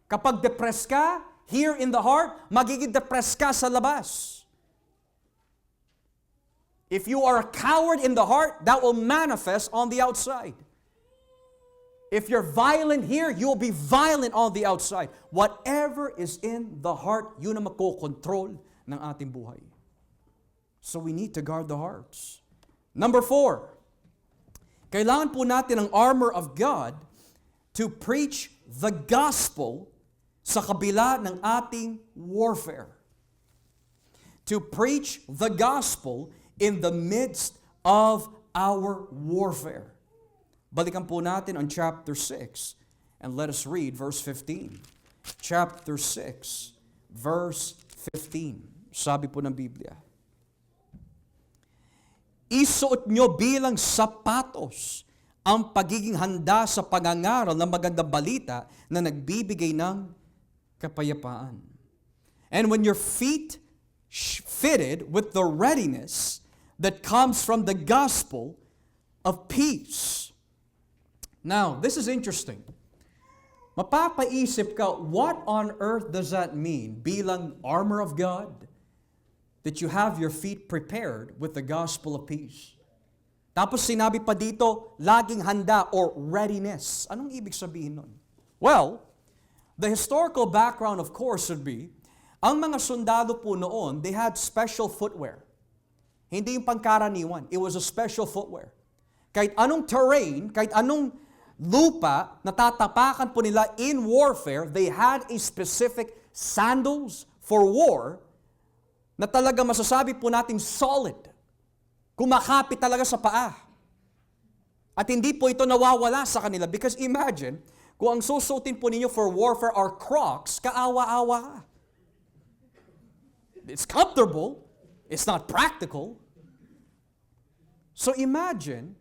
Kapag depressed ka, here in the heart, magiging depressed ka sa labas. If you are a coward in the heart, that will manifest on the outside. If you're violent here, you'll be violent on the outside. Whatever is in the heart, yun ang makokontrol ng ating buhay. So we need to guard the hearts. Number 4, Kailangan po natin ang armor of God to preach the gospel sa kabila ng ating warfare. To preach the gospel in the midst of our warfare. Balikan po natin on chapter 6 and let us read verse 15. Chapter 6, verse 15. Sabi po ng Biblia, isuot nyo bilang sapatos ang pagiging handa sa pangangaral ng magandang balita na nagbibigay ng kapayapaan. And when your feet fitted with the readiness that comes from the gospel of peace. Now, this is interesting. Mapapaisip ka, what on earth does that mean bilang armor of God? That you have your feet prepared with the gospel of peace. Tapos sinabi pa dito, laging handa or readiness. Anong ibig sabihin nun? Well, the historical background of course should be, ang mga sundalo po noon, they had special footwear. Hindi yung pangkaraniwan. It was a special footwear. Kahit anong terrain, kahit anong lupa na tatapakan po nila in warfare, they had a specific sandals for war na talaga masasabi po natin solid. Kumakapit talaga sa paa. At hindi po ito nawawala sa kanila because imagine, kung ang susutin po ninyo for warfare are Crocs, kaawa-awa ka. It's comfortable. It's not practical. So imagine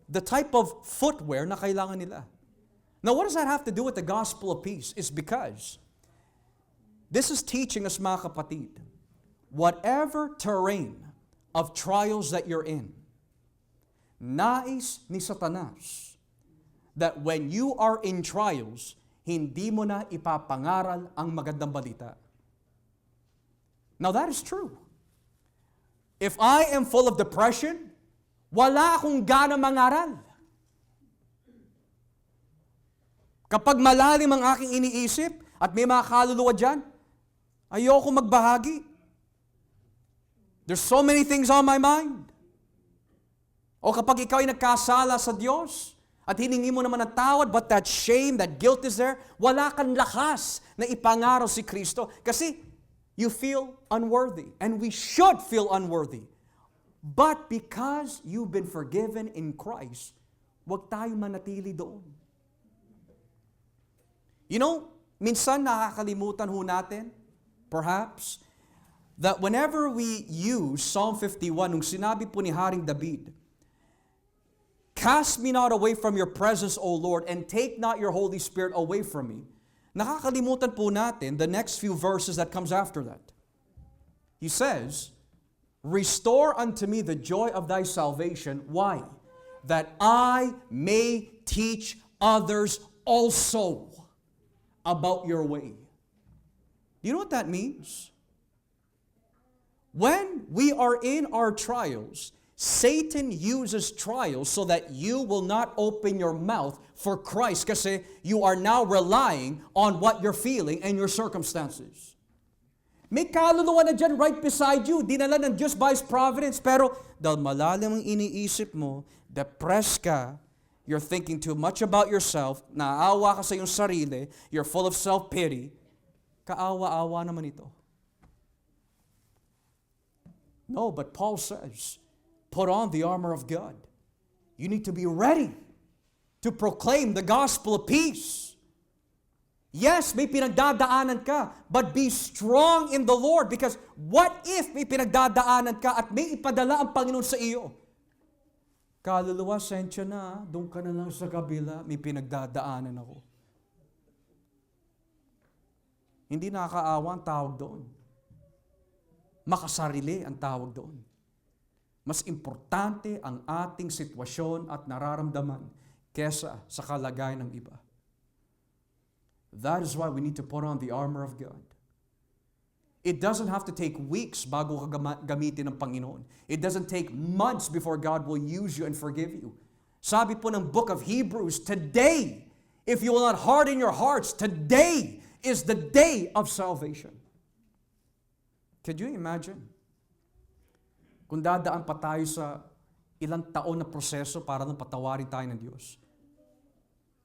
the type of footwear na kailangan nila. Now what does that have to do with the gospel of peace? It's because this is teaching us, mga kapatid, whatever terrain of trials that you're in, nais ni Satanas that when you are in trials, hindi mo na ipapangaral ang magandang balita. Now that is true. If I am full of depression, wala akong gana mangaral. Kapag malalim ang aking iniisip at may mga kaluluwa dyan, ayoko magbahagi. There's so many things on my mind. O kapag ikaw ay nagkasala sa Diyos at hiningi mo naman ng tawad, but that shame, that guilt is there, wala kang lakas na ipangaral si Kristo. Kasi you feel unworthy. And we should feel unworthy. But because you've been forgiven in Christ, huwag tayo manatili doon. You know, minsan nakakalimutan ho natin, perhaps, that whenever we use Psalm 51, nung sinabi po ni Haring David, cast me not away from your presence, O Lord, and take not your Holy Spirit away from me. Nakakalimutan po natin the next few verses that comes after that. He says, restore unto me the joy of thy salvation. Why? That I may teach others also about your way. Do you know what that means? When we are in our trials, Satan uses trials so that you will not open your mouth for Christ kasi you are now relying on what you're feeling and your circumstances. May kaluluwa na dyan right beside you, dinala ng Diyos by His providence, pero dahil malalim ang iniisip mo, depressed ka, you're thinking too much about yourself, naawa ka sa iyong sarili, you're full of self-pity, kaawa-awa naman ito. No, but Paul says, put on the armor of God. You need to be ready to proclaim the gospel of peace. Yes, may pinagdadaanan ka, but be strong in the Lord because what if may pinagdadaanan ka at may ipadala ang Panginoon sa iyo? Kaluluwa, sensya na, doon ka na lang sa kabila, may pinagdadaanan ako. Hindi nakakaawa ang tawag doon. Makasarili ang tawag doon. Mas importante ang ating sitwasyon at nararamdaman kesa sa kalagayan ng iba. That is why we need to put on the armor of God. It doesn't have to take weeks bago ka gamitin ng Panginoon. It doesn't take months before God will use you and forgive you. Sabi po ng book of Hebrews, today, if you will not harden your hearts, today is the day of salvation. Could you imagine? Kung dadaan pa tayo sa ilang taon na proseso para nang patawarin tayo ng Diyos.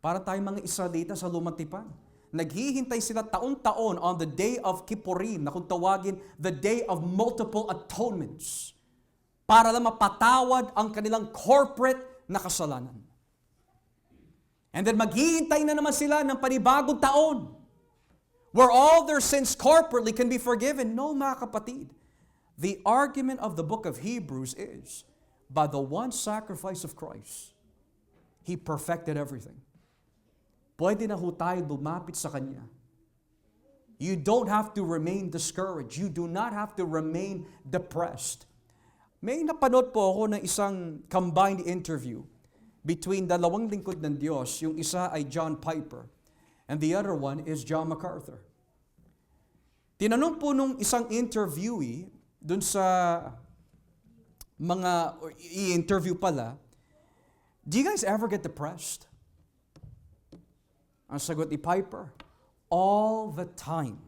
Para tayong mga Israelita sa Lumang Tipan. Naghihintay sila taon-taon on the day of Kippurim, na kung tawagin, the day of multiple atonements, para lang mapatawad ang kanilang corporate na kasalanan. And then maghihintay na naman sila ng panibagong taon, where all their sins corporately can be forgiven. No, mga kapatid. The argument of the book of Hebrews is, by the one sacrifice of Christ, He perfected everything. Pwede na ho tayo lumapit sa Kanya. You don't have to remain discouraged. You do not have to remain depressed. May napanood po ako ng isang combined interview between dalawang lingkod ng Diyos. Yung isa ay John Piper and the other one is John MacArthur. Tinanong po nung isang interviewee dun sa mga i-interview pala, do you guys ever get depressed? Ang sagot ni Piper, all the time.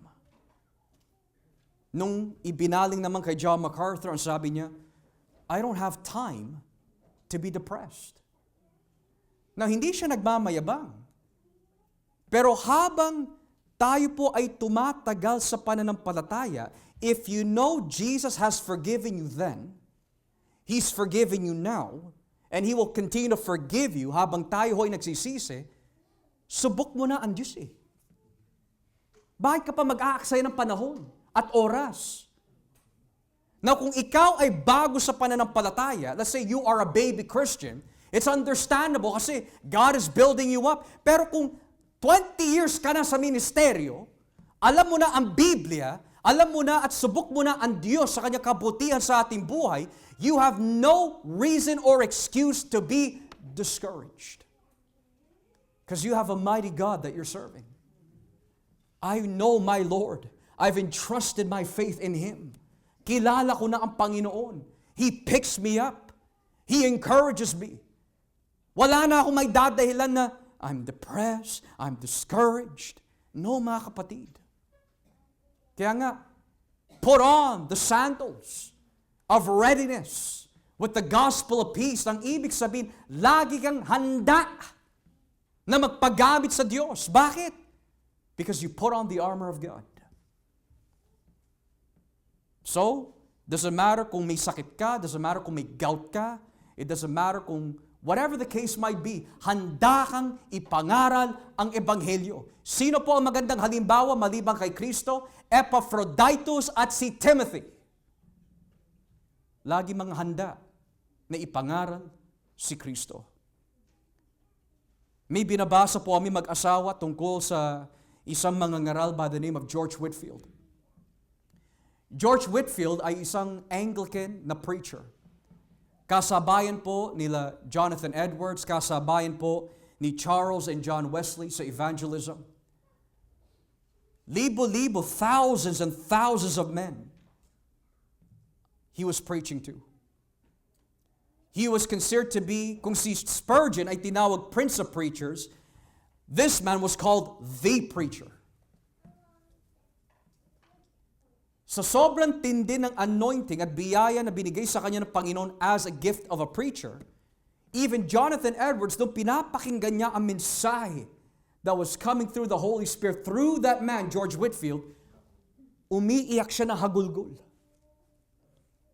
Nung ibinaling naman kay John MacArthur, ang sabi niya, I don't have time to be depressed. Now, hindi siya nagmamayabang. Pero habang tayo po ay tumatagal sa pananampalataya, if you know Jesus has forgiven you then, He's forgiven you now, and He will continue to forgive you habang tayo ho'y nagsisisi, subok mo na ang Diyos eh. Bakit ka pa mag-aaksaya ng panahon at oras? Now, kung ikaw ay bago sa pananampalataya, let's say you are a baby Christian, it's understandable kasi God is building you up. Pero kung 20 years ka na sa ministeryo, alam mo na ang Biblia, alam mo na at subok mo na ang Diyos sa kanyang kabutihan sa ating buhay, you have no reason or excuse to be discouraged. Because you have a mighty God that you're serving. I know my Lord. I've entrusted my faith in Him. Kilala ko na ang Panginoon. He picks me up. He encourages me. Wala na akong may dadahilan na I'm depressed, I'm discouraged. No, mga kapatid. Kaya nga, put on the sandals of readiness with the gospel of peace. Ang ibig sabihin, lagi kang handa na magpagamit sa Diyos. Bakit? Because you put on the armor of God. So, doesn't matter kung may sakit ka, doesn't matter kung may gout ka, it doesn't matter kung whatever the case might be, handa kang ipangaral ang Ebanghelyo. Sino po ang magandang halimbawa maliban kay Kristo? Epaphroditus at si Timothy. Lagi mga handa na ipangaral si Kristo. May binabasa po kami mag-asawa tungkol sa isang mangangaral by the name of George Whitefield. George Whitefield ay isang Anglican na preacher. Kasabayan po nila Jonathan Edwards, kasabayan po ni Charles and John Wesley sa evangelism. Libo-libo, thousands and thousands of men he was preaching to. He was considered to be, kung si Spurgeon ay tinawag Prince of Preachers, this man was called the preacher. Sa sobrang tindi ng anointing at biyaya na binigay sa kanya ng Panginoon as a gift of a preacher, even Jonathan Edwards, nung pinapakinggan niya ang mensahe that was coming through the Holy Spirit, through that man, George Whitefield, umiiyak siya na hagulgol.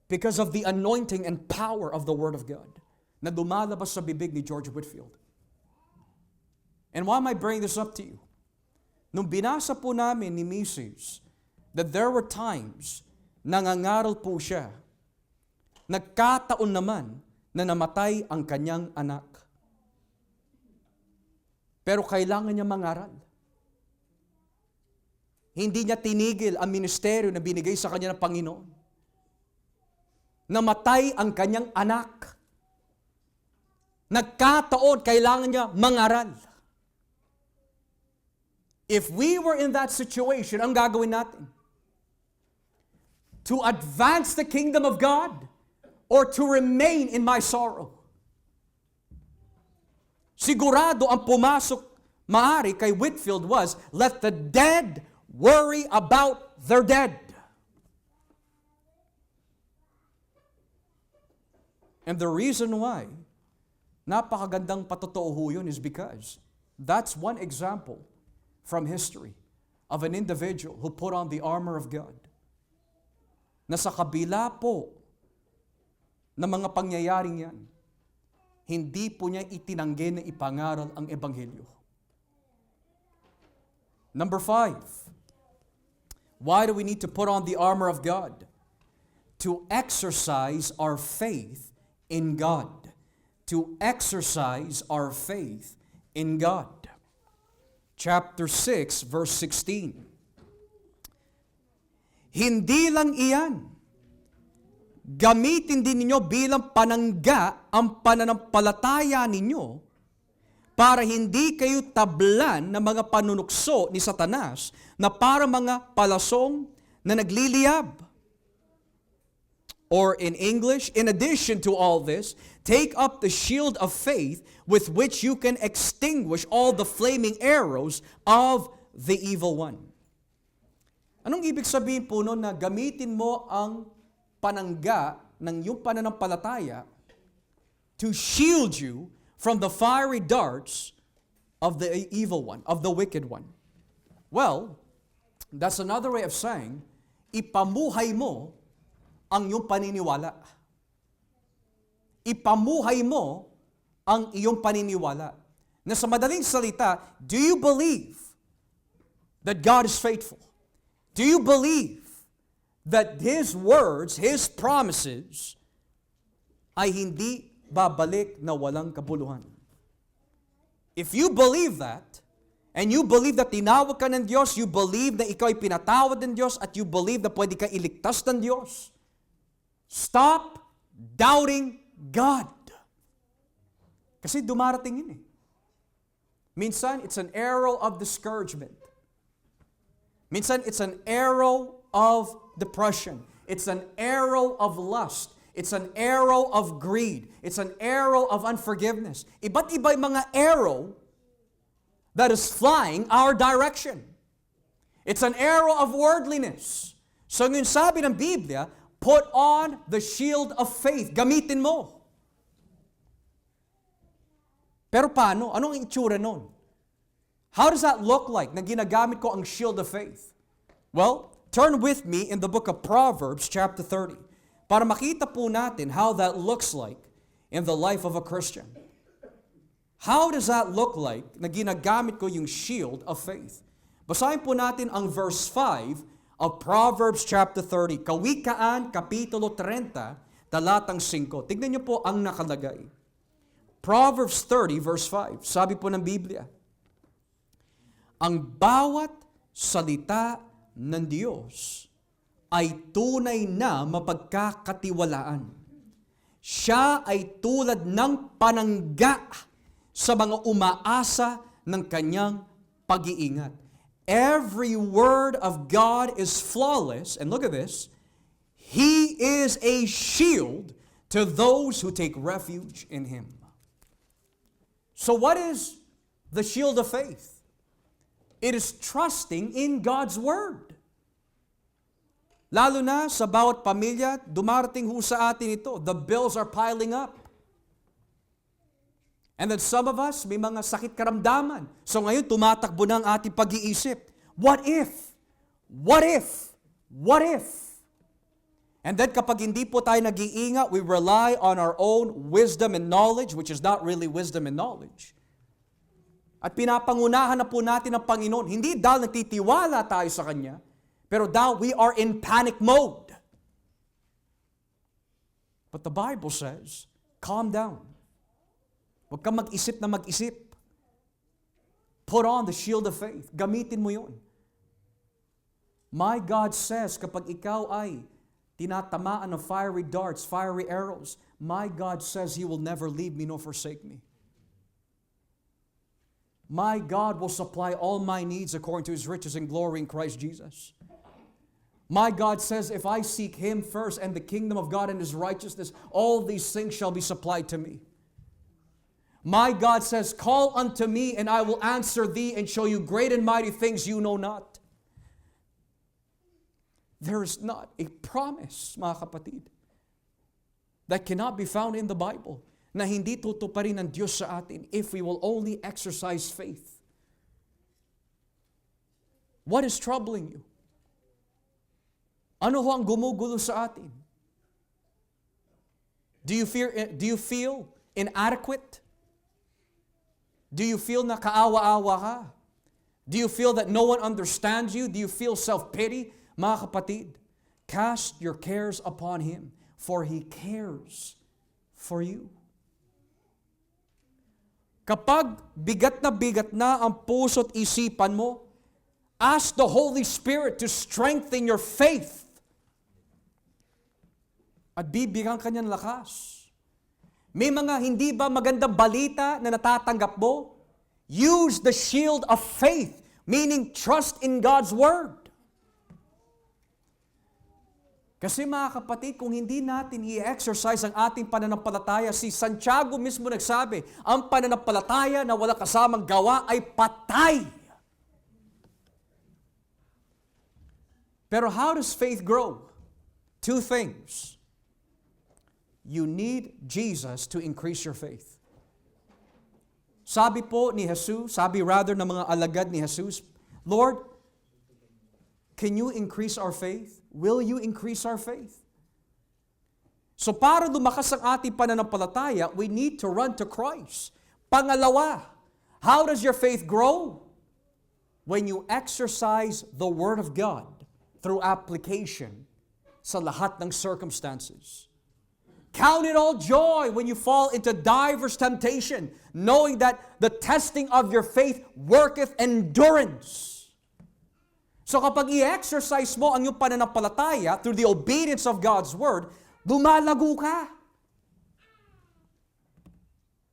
Because of the anointing and power of the Word of God na dumalabas sa bibig ni George Whitefield. And why am I bringing this up to you? Nung binasa po namin ni Mrs. that there were times nangangaral po siya, nagkataon naman na namatay ang kanyang anak. Pero kailangan niya mangaral. Hindi niya tinigil ang ministeryo na binigay sa kanya ng Panginoon. Namatay ang kanyang anak. Nagkataon, kailangan niya mangaral. If we were in that situation, ang gagawin natin? To advance the kingdom of God or to remain in my sorrow? Sigurado ang pumasok maari kay Whitefield was, let the dead worry about their dead. And the reason why, napakagandang patotoo ho yun is because that's one example from history of an individual who put on the armor of God. Na sa kabila po ng mga pangyayaring yan, hindi po niya itinanggi na ipangaral ang Ebanghelyo. Number 5, why do we need to put on the armor of God? To exercise our faith in God. To exercise our faith in God. Chapter 6, verse 16. Hindi lang iyan. Gamitin din ninyo bilang panangga ang pananampalataya ninyo para hindi kayo tablan ng mga panunukso ni Satanas na para mga palasong na nagliliyab. Or in English, in addition to all this, take up the shield of faith with which you can extinguish all the flaming arrows of the evil one. Anong ibig sabihin po nun na gamitin mo ang panangga ng iyong pananampalataya to shield you from the fiery darts of the evil one, of the wicked one? Well, that's another way of saying, ipamuhay mo ang iyong paniniwala. Ipamuhay mo ang iyong paniniwala. Na sa madaling salita, do you believe that God is faithful? Do you believe that His words, His promises, ay hindi babalik na walang kabuluhan? If you believe that, and you believe that tinawag ka ng Diyos, you believe na ikaw ay pinatawad ng Diyos, at you believe na pwede ka iligtas ng Diyos, stop doubting God. Kasi dumarating yun eh. Minsan, it's an arrow of discouragement. Minsan, it's an arrow of depression. It's an arrow of lust. It's an arrow of greed. It's an arrow of unforgiveness. Iba't iba yung mga arrow that is flying our direction. It's an arrow of worldliness. So ngayon sabi ng Biblia, put on the shield of faith. Gamitin mo. Pero paano? Anong itsura nun? How does that look like na ginagamit ko ang shield of faith? Well, turn with me in the book of Proverbs chapter 30 para makita po natin how that looks like in the life of a Christian. How does that look like na ginagamit ko yung shield of faith? Basahin po natin ang verse 5 of Proverbs chapter 30. Kawikaan, kapitulo 30, talatang 5. Tignan niyo po ang nakalagay. Proverbs 30 verse 5. Sabi po ng Biblia, ang bawat salita ng Diyos ay tunay na mapagkakatiwalaan. Siya ay tulad ng panangga sa mga umaasa ng kanyang pag-iingat. Every word of God is flawless. And look at this. He is a shield to those who take refuge in Him. So what is the shield of faith? It is trusting in God's Word. Lalo na sa bawat pamilya, dumarating ho sa atin ito. The bills are piling up. And then some of us, may mga sakit karamdaman. So ngayon, tumatakbo na ang ating pag-iisip. What if? What if? What if? And then kapag hindi po tayo nag-iingat, we rely on our own wisdom and knowledge, which is not really wisdom and knowledge. At pinapangunahan na po natin ang Panginoon. Hindi dahil nagtitiwala tayo sa Kanya, pero dahil we are in panic mode. But the Bible says, calm down. Huwag kang mag-isip na mag-isip. Put on the shield of faith. Gamitin mo yun. My God says, kapag ikaw ay tinatamaan ng fiery darts, fiery arrows, my God says He will never leave me nor forsake me. My God will supply all my needs according to His riches and glory in Christ Jesus. My God says, if I seek Him first and the kingdom of God and His righteousness, all these things shall be supplied to me. My God says, call unto me and I will answer thee and show you great and mighty things you know not. There is not a promise, mga kapatid, that cannot be found in the Bible na hindi tutuparin ng Diyos sa atin if we will only exercise faith. What is troubling you? Ano ho ang gumugulo sa atin? Do you feel inadequate? Do you feel na kaawa-awa ka? Do you feel that no one understands you? Do you feel self-pity? Mga kapatid, cast your cares upon Him, for He cares for you. Kapag bigat na ang puso't isipan mo, ask the Holy Spirit to strengthen your faith. At bibigyan ka niyan lakas. May mga hindi ba magandang balita na natatanggap mo? Use the shield of faith, meaning trust in God's Word. Kasi mga kapatid, kung hindi natin i-exercise ang ating pananampalataya, si Santiago mismo nagsabi, ang pananampalataya na wala kasamang gawa ay patay. Pero how does faith grow? Two things. You need Jesus to increase your faith. Sabi po ni Jesus, ng mga alagad ni Jesus, Lord, can you increase our faith? Will you increase our faith? So para lumakas ang ating pananampalataya, we need to run to Christ. Pangalawa, how does your faith grow? When you exercise the Word of God through application sa lahat ng circumstances. Count it all joy when you fall into diverse temptation, knowing that the testing of your faith worketh endurance. So kapag i-exercise mo ang iyong pananampalataya through the obedience of God's Word, lumalago ka.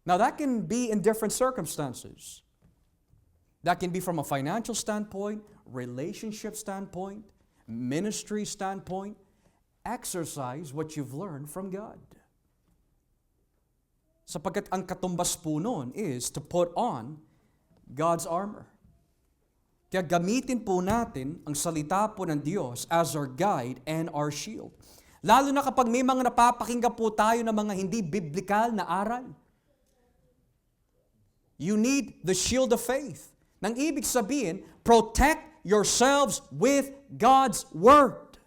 Now that can be in different circumstances. That can be from a financial standpoint, relationship standpoint, ministry standpoint. Exercise what you've learned from God. Sapagkat ang katumbas po nun is to put on God's armor. Kaya gamitin po natin ang salita po ng Diyos as our guide and our shield. Lalo na kapag may mga napapakinggan po tayo ng mga hindi biblikal na aral. You need the shield of faith. Nang ibig sabihin, protect yourselves with God's Word.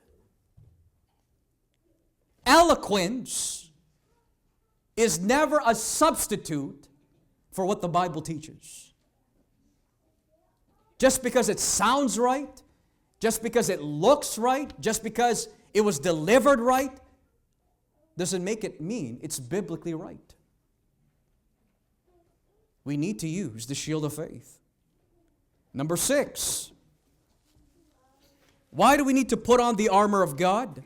Eloquence is never a substitute for what the Bible teaches. Just because it sounds right, just because it looks right, just because it was delivered right, doesn't make it mean it's biblically right. We need to use the shield of faith. Number 6. Why do we need to put on the armor of God?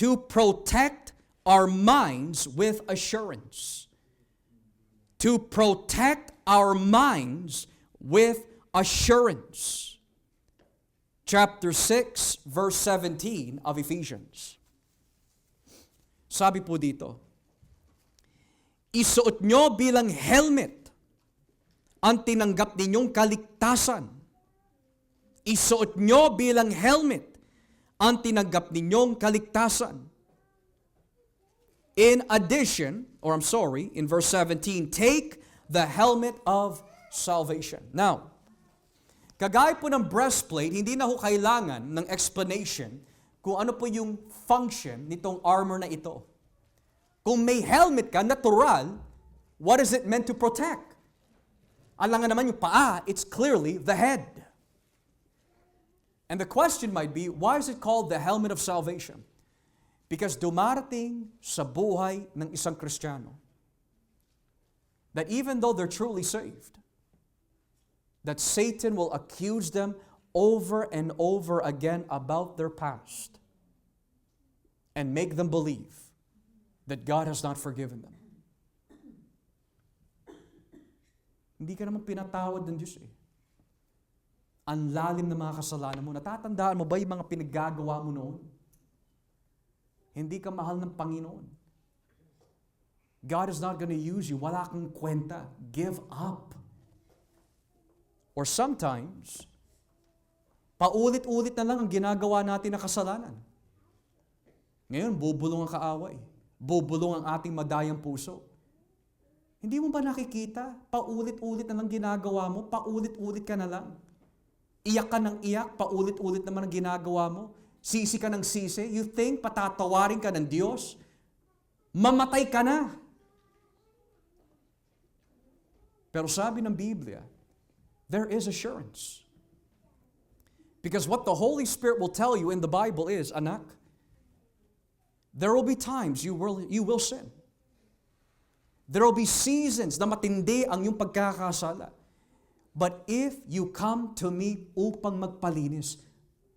To protect our minds with assurance. To protect our minds with assurance. Chapter 6, verse 17 of Ephesians. Sabi po dito, isuot nyo bilang helmet ang tinanggap ninyong kaligtasan. Isuot nyo bilang helmet ang tinanggap ninyong kaligtasan. In verse 17, take the helmet of salvation. Now, kagaya po ng breastplate, hindi na ho kailangan ng explanation kung ano po yung function nitong armor na ito. Kung may helmet ka, natural, what is it meant to protect? Alangan naman yung paa, it's clearly the head. And the question might be, why is it called the helmet of salvation? Because dumarating sa buhay ng isang Kristiyano that even though they're truly saved, that Satan will accuse them over and over again about their past and make them believe that God has not forgiven them. Hindi ka naman pinatawad ng Diyos eh. Ang lalim ng mga kasalanan mo. Natatandaan mo ba yung mga pinaggagawa mo noon? Hindi ka mahal ng Panginoon. God is not going to use you. Wala kang kwenta. Give up. Or sometimes, paulit-ulit na lang ang ginagawa natin na kasalanan. Ngayon, bubulong ang kaaway. bubulong ang ating madayang puso. Hindi mo ba nakikita? Paulit-ulit na lang ginagawa mo, paulit-ulit ka na lang. Iyak ka ng iyak, paulit-ulit naman ang ginagawa mo. Sisi ka ng sisi. You think patatawarin ka ng Diyos? Mamatay ka na. Pero sabi ng Biblia, there is assurance. Because what the Holy Spirit will tell you in the Bible is, anak, there will be times you will sin. There will be seasons na matindi ang iyong pagkakasala. But if you come to me upang magpalinis,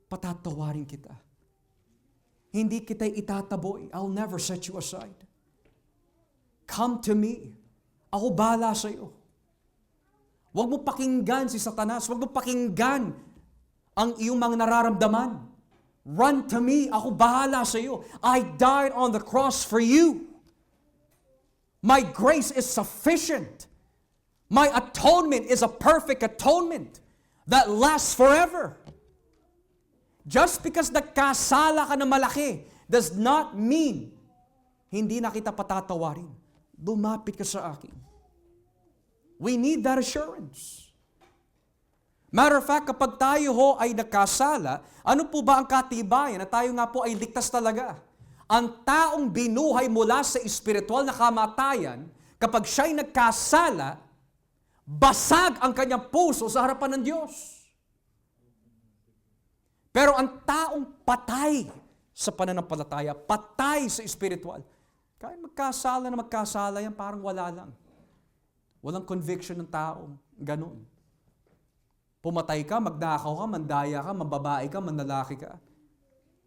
patatawarin kita. Hindi kita itataboy. I'll never set you aside. Come to me. Ako bahala sa iyo. Huwag mo pakinggan si Satanas. Huwag mo pakinggan ang iyong mga nararamdaman. Run to me. Ako bahala sa iyo. I died on the cross for you. My grace is sufficient. My atonement is a perfect atonement that lasts forever. Just because nagkasala ka na malaki does not mean hindi na kita patatawarin. Lumapit ka sa akin. We need that assurance. Matter of fact, kapag tayo ho ay nagkasala, ano po ba ang katibayan na tayo nga po ay ligtas talaga? Ang taong binuhay mula sa espiritual na kamatayan, kapag siya'y nagkasala, basag ang kanyang puso sa harapan ng Diyos. Pero ang taong patay sa pananampalataya, patay sa espiritual, kahit magkasala yan, parang wala lang. Walang conviction ng taong ganun. Pumatay ka, magnakaw ka, mandaya ka, mababae ka, manlalaki ka.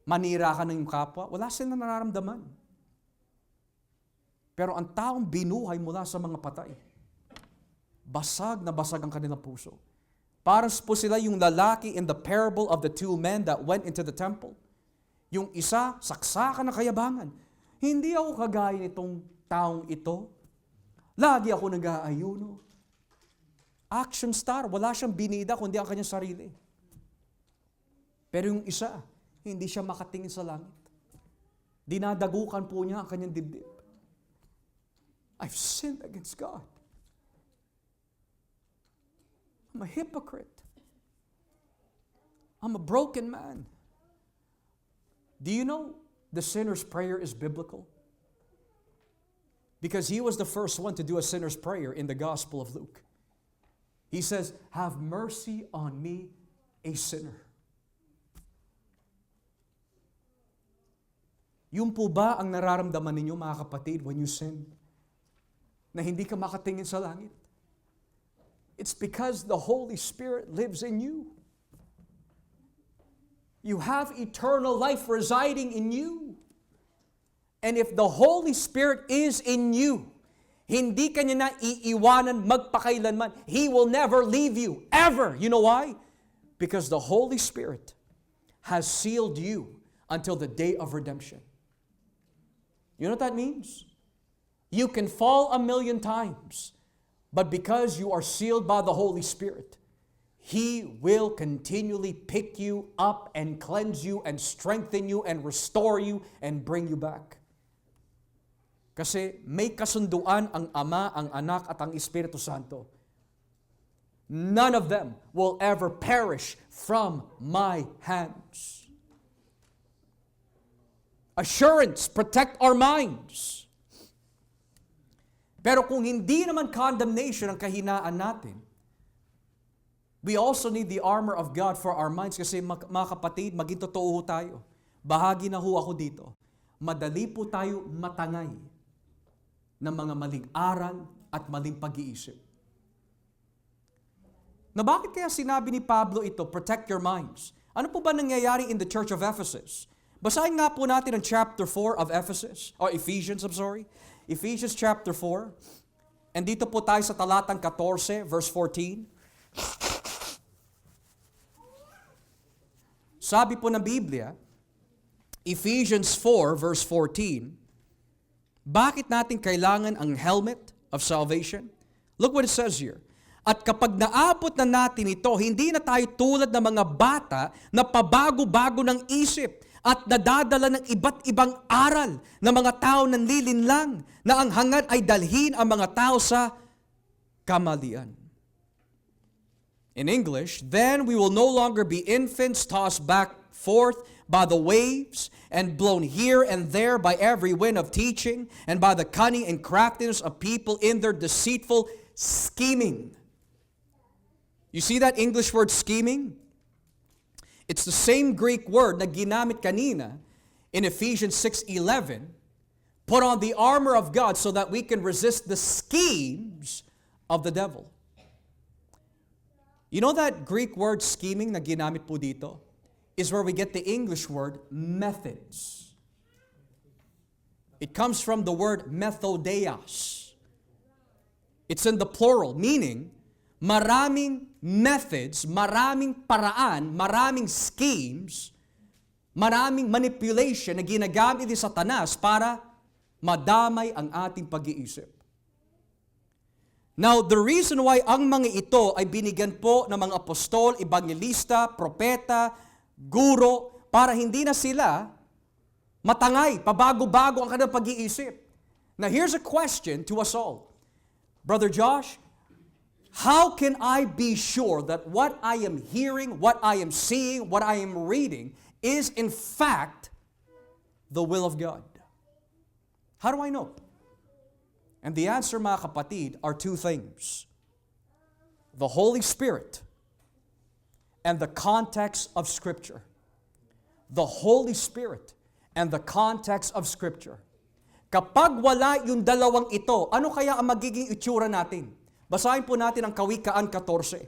Manira ka ng iyong kapwa, wala silang nararamdaman. Pero ang taong binuhay mula sa mga patay, basag na basag ang kanilang puso. Parang po sila yung lalaki in the parable of the two men that went into the temple. Yung isa, saksakan ng kayabangan. Hindi ako kagaya nitong taong ito. Lagi ako nag-aayuno. Action star, wala siyang binida kundi ang kanyang sarili. Pero yung isa, hindi siya makatingin sa langit. Dinadagukan po niya ang kanyang dibdib. I've sinned against God. I'm a hypocrite. I'm a broken man. Do you know the sinner's prayer is biblical? Because he was the first one to do a sinner's prayer in the Gospel of Luke. He says, "Have mercy on me, a sinner." Yung po ba ang nararamdaman ninyo, mga kapatid, when you sin? Na hindi ka makatingin sa langit? It's because the Holy Spirit lives in you. You have eternal life residing in you. And if the Holy Spirit is in you, hindi ka niya na iiwanan magpakailanman. He will never leave you, ever. You know why? Because the Holy Spirit has sealed you until the day of redemption. You know what that means? You can fall 1,000,000 times, but because you are sealed by the Holy Spirit, He will continually pick you up and cleanse you and strengthen you and restore you and bring you back. Kasi may kasunduan ang Ama, ang Anak at ang Espiritu Santo. None of them will ever perish from my hands. Assurance, protect our minds. Pero kung hindi naman condemnation ang kahinaan natin, we also need the armor of God for our minds. Kasi mga kapatid, maging totoo tayo. Bahagi na ho ako dito. Madali po tayo matangay ng mga maling aral at maling pag-iisip. Na bakit kaya sinabi ni Pablo ito, protect your minds? Ano po ba nangyayari in the church of Ephesus? Basahin nga po natin ang chapter 4 of Ephesians. Ephesians chapter 4. And dito po tayo sa talatang 14, verse 14. Sabi po ng Biblia, Ephesians 4, verse 14, bakit natin kailangan ang helmet of salvation? Look what it says here. At kapag naabot na natin ito, hindi na tayo tulad ng mga bata na pabago-bago ng isip at nadadala ng iba't ibang aral ng mga tao nanlilinlang na ang hangad ay dalhin ang mga tao sa kamalian. In English, then we will no longer be infants tossed back forth by the waves and blown here and there by every wind of teaching and by the cunning and craftiness of people in their deceitful scheming. You see that English word scheming? It's the same Greek word na ginamit kanina in Ephesians 6:11. Put on the armor of God so that we can resist the schemes of the devil. You know that Greek word scheming na ginamit po dito is where we get the English word methods. It comes from the word methodeia. It's in the plural, meaning maraming methods, maraming paraan, maraming schemes, maraming manipulation na ginagamit ni Satanas para madamay ang ating pag-iisip. Now, the reason why ang mga ito ay binigyan po ng mga apostol, evangelista, propeta, guro, para hindi na sila matangay, pabago-bago ang kanilang pag-iisip. Now, here's a question to us all. Brother Josh, how can I be sure that what I am hearing, what I am seeing, what I am reading is in fact the will of God? How do I know? And the answer, mga kapatid, are two things. The Holy Spirit and the context of Scripture. The Holy Spirit and the context of Scripture. Kapag wala yung dalawang ito, ano kaya ang magiging itsura natin? Basahin po natin ang Kawikaan 14.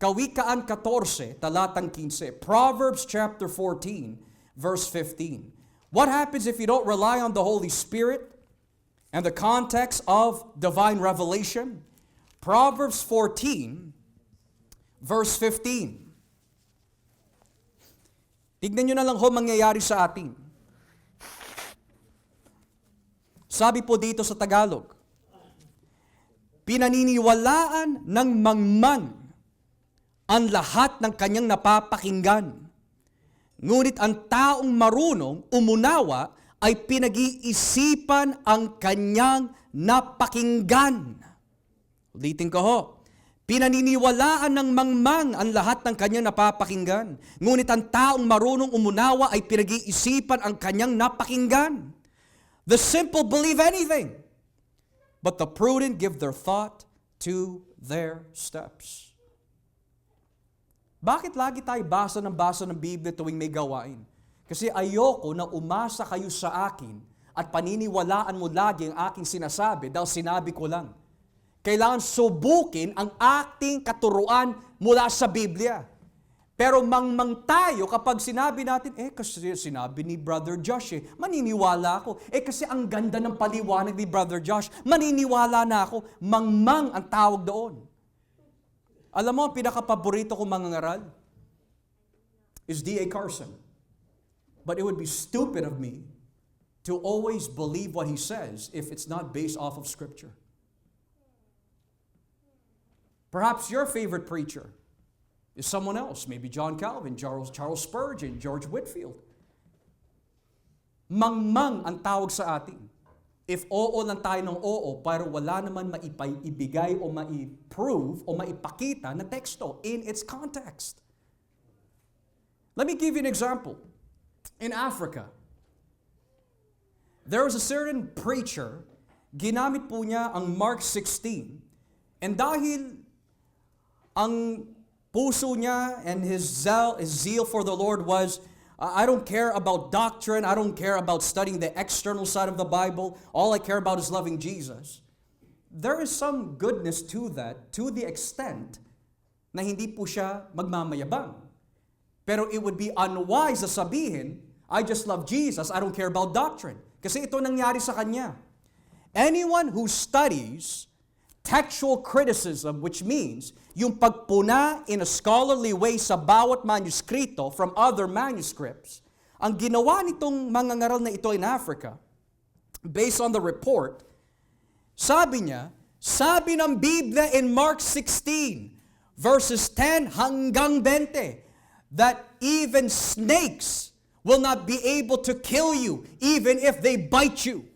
Kawikaan 14, talatang 15. Proverbs chapter 14, verse 15. What happens if you don't rely on the Holy Spirit and the context of divine revelation? Proverbs 14, verse 15. Tignan nyo na lang ho mangyayari sa atin. Sabi po dito sa Tagalog, pinaniniwalaan ng mangmang ang lahat ng kanyang napapakinggan. Ngunit ang taong marunong umunawa ay pinag-iisipan ang kanyang napakinggan. Ulitin ko ho. Pinaniniwalaan ng mangmang ang lahat ng kanyang napapakinggan. Ngunit ang taong marunong umunawa ay pinag-iisipan ang kanyang napakinggan. The simple believe anything, but the prudent give their thought to their steps. Bakit lagi tayo basa ng Biblia tuwing may gawain? Kasi ayoko na umasa kayo sa akin at paniniwalaan mo lagi ang aking sinasabi dahil sinabi ko lang. Kailangan subukin ang ating katuruan mula sa Biblia. Pero mangmang tayo kapag sinabi natin, kasi sinabi ni Brother Josh, maniniwala ako. Kasi ang ganda ng paliwanag ni Brother Josh, maniniwala na ako. Mangmang ang tawag doon. Alam mo, ang pinakapaborito kong mangangaral is D.A. Carson. But it would be stupid of me to always believe what he says if it's not based off of Scripture. Perhaps your favorite preacher is someone else, maybe John Calvin, Charles Spurgeon, George Whitefield. Mangmang ang tawag sa atin. If oo lang tayo ng oo, pero wala naman maibigay o ma-prove o maipakita na teksto in its context. Let me give you an example. In Africa, there was a certain preacher, ginamit po niya ang Mark 16, and dahil ang puso niya and his zeal for the Lord was, I don't care about doctrine, I don't care about studying the external side of the Bible, all I care about is loving Jesus. There is some goodness to that, to the extent na hindi po siya magmamayabang. Pero it would be unwise na sabihin, I just love Jesus, I don't care about doctrine. Kasi ito nangyari sa kanya. Anyone who studies textual criticism, which means yung pagpuna in a scholarly way sa bawat manuskrito from other manuscripts, ang ginawa nitong mangangaral na ito in Africa, based on the report, sabi niya, sabi ng Biblia in Mark 16, verses 10 hanggang 20, that even snakes will not be able to kill you even if they bite you.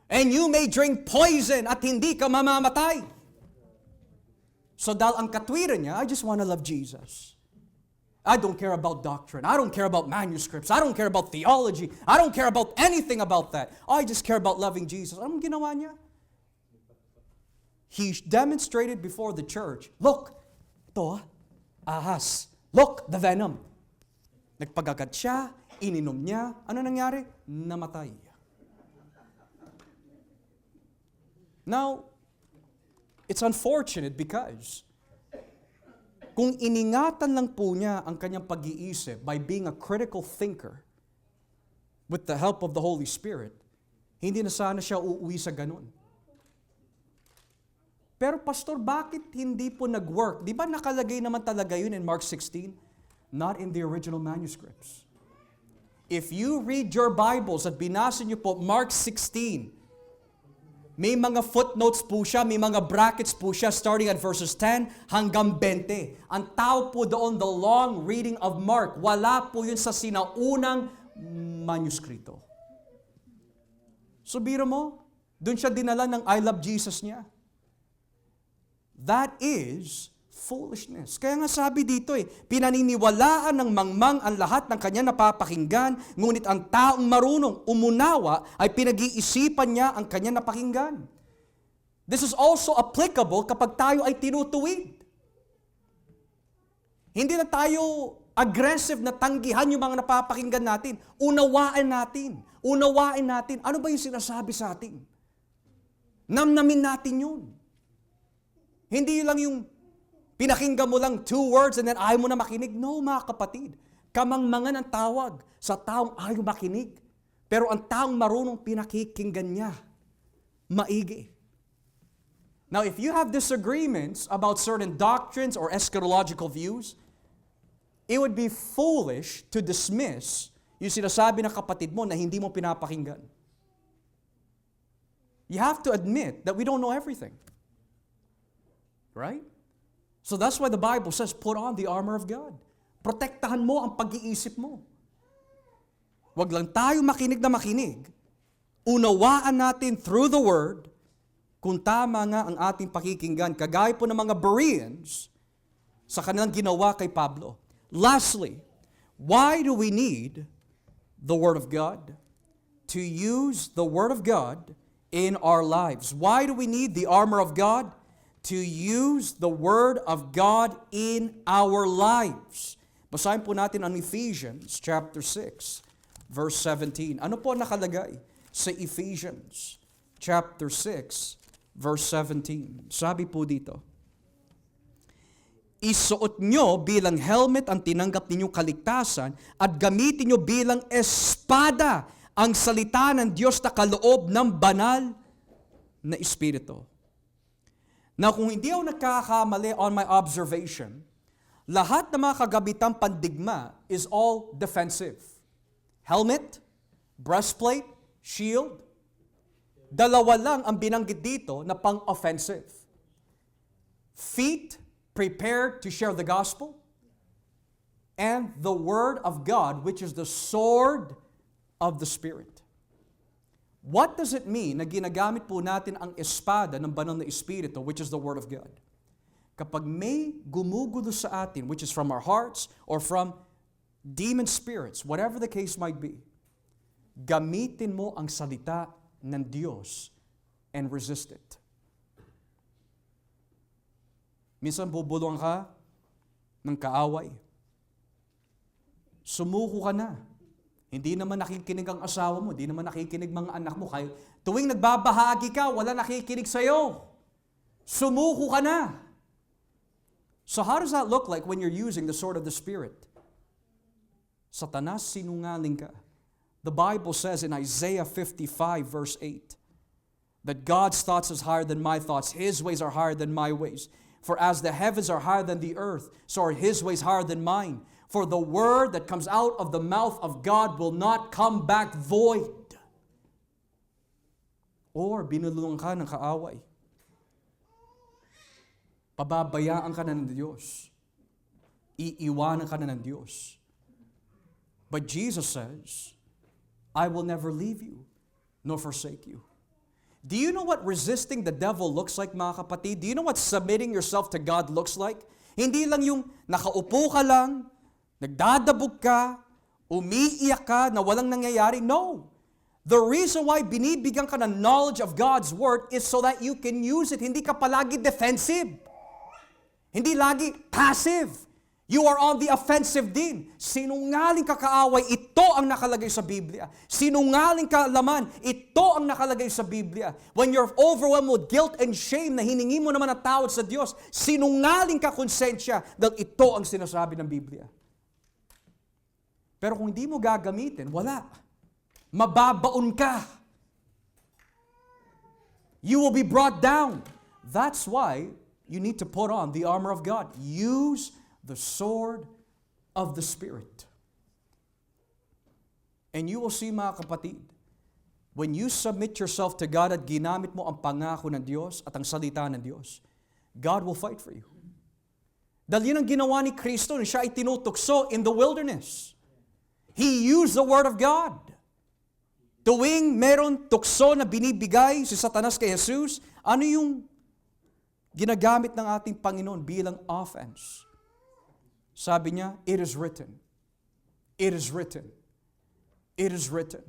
And you may drink poison at hindi ka mamamatay. So dahil ang katwiran niya, I just want to love Jesus. I don't care about doctrine. I don't care about manuscripts. I don't care about theology. I don't care about anything about that. I just care about loving Jesus. Anong ginawa niya? He demonstrated before the church, look, ito ahas. Look, the venom. Nagpagagat siya, ininom niya. Ano nangyari? Namatay. Now, it's unfortunate because kung iningatan lang po niya ang kanyang pag-iisip by being a critical thinker with the help of the Holy Spirit, hindi na sana siya uuwi sa ganun. Pero pastor, bakit hindi po nag-work? Di ba nakalagay naman talaga yun in Mark 16? Not in the original manuscripts. If you read your Bibles at binasa niyo po Mark 16, may mga footnotes po siya, may mga brackets po siya starting at verses 10 hanggang 20. Ang tawag po doon, the long reading of Mark. Wala po yun sa sinaunang manuskrito. So biro mo, doon siya dinala ng I love Jesus niya. That is foolishness. Kaya nga sabi dito pinaniniwalaan ng mangmang ang lahat ng kanya napapakinggan, ngunit ang taong marunong umunawa ay pinag-iisipan niya ang kanya napakinggan. This is also applicable kapag tayo ay tinutuwid. Hindi na tayo aggressive na tanggihan yung mga napapakinggan natin. Unawain natin. Unawain natin. Ano ba yung sinasabi sa atin? Namnamin natin yun. Hindi lang yung pinakinggan mo lang 2 words and then ayaw mo na makinig. No, mga kapatid. Kamangmangan ang tawag sa taong ayaw makinig. Pero ang taong marunong pinakikinggan niya, maigi. Now, if you have disagreements about certain doctrines or eschatological views, it would be foolish to dismiss yung sinasabi ng kapatid mo na hindi mo pinapakinggan. You have to admit that we don't know everything. Right? So that's why the Bible says, put on the armor of God. Protektahan mo ang pag-iisip mo. Huwag lang tayo makinig na makinig. Unawaan natin through the Word kung tama nga ang ating pakikinggan. Kagaya po ng mga Bereans sa kanilang ginawa kay Pablo. Lastly, why do we need the Word of God? To use the Word of God in our lives. Why do we need the armor of God? To use the Word of God in our lives. Basahin po natin ang Ephesians chapter 6, verse 17. Ano po nakalagay sa Ephesians chapter 6, verse 17? Sabi po dito, isuot nyo bilang helmet ang tinanggap ninyong kaligtasan at gamitin nyo bilang espada ang salita ng Diyos na kaloob ng banal na Espiritu. Now, kung hindi ako nagkakamali on my observation, lahat ng mga kagabitang pandigma is all defensive. Helmet, breastplate, shield. Dalawa lang ang binanggit dito na pang-offensive. Feet prepared to share the gospel, and the Word of God, which is the sword of the Spirit. What does it mean na ginagamit po natin ang espada ng banal na Espiritu, which is the Word of God? Kapag may gumugulo sa atin, which is from our hearts or from demon spirits, whatever the case might be, gamitin mo ang salita ng Diyos and resist it. Minsan bubulong ka ng kaaway. Sumuko ka na. Hindi naman nakikinig ang asawa mo, hindi naman nakikinig mga anak mo. Kaya tuwing nagbabahagi ka, wala nakikinig sa'yo. Sumuko ka na. So how does that look like when you're using the sword of the Spirit? Satanas, sinungaling ka. The Bible says in Isaiah 55 verse 8, that God's thoughts is higher than my thoughts, His ways are higher than my ways. For as the heavens are higher than the earth, so are His ways higher than mine. For the word that comes out of the mouth of God will not come back void. Or binulungan ka ng kaaway. Pababayaan ka na ng Diyos. Iiwanan ka na ng Diyos. But Jesus says, I will never leave you nor forsake you. Do you know what resisting the devil looks like, mga kapatid? Do you know what submitting yourself to God looks like? Hindi lang yung nakaupo ka lang, nagdadabog ka, umiiyak ka na walang nangyayari. No. The reason why binibigyan ka ng knowledge of God's Word is so that you can use it. Hindi ka palagi defensive. Hindi lagi passive. You are on the offensive din. Sinungaling ka kaaway, ito ang nakalagay sa Biblia. Sinungaling ka laman, ito ang nakalagay sa Biblia. When you're overwhelmed with guilt and shame na hiningi mo naman ang tawad sa Diyos, sinungaling ka konsensya dahil ito ang sinasabi ng Biblia. Pero kung hindi mo gagamitin, wala. Mababaon ka. You will be brought down. That's why you need to put on the armor of God. Use the sword of the Spirit. And you will see, mga kapatid, when you submit yourself to God at ginamit mo ang pangako ng Diyos at ang salita ng Diyos, God will fight for you. Dahil yun ang ginawa ni Kristo na siya ay tinutukso in the wilderness. He used the Word of God. Tuwing meron tukso na binibigay si Satanas kay Jesus, ano yung ginagamit ng ating Panginoon bilang offense? Sabi niya, it is written. It is written. It is written.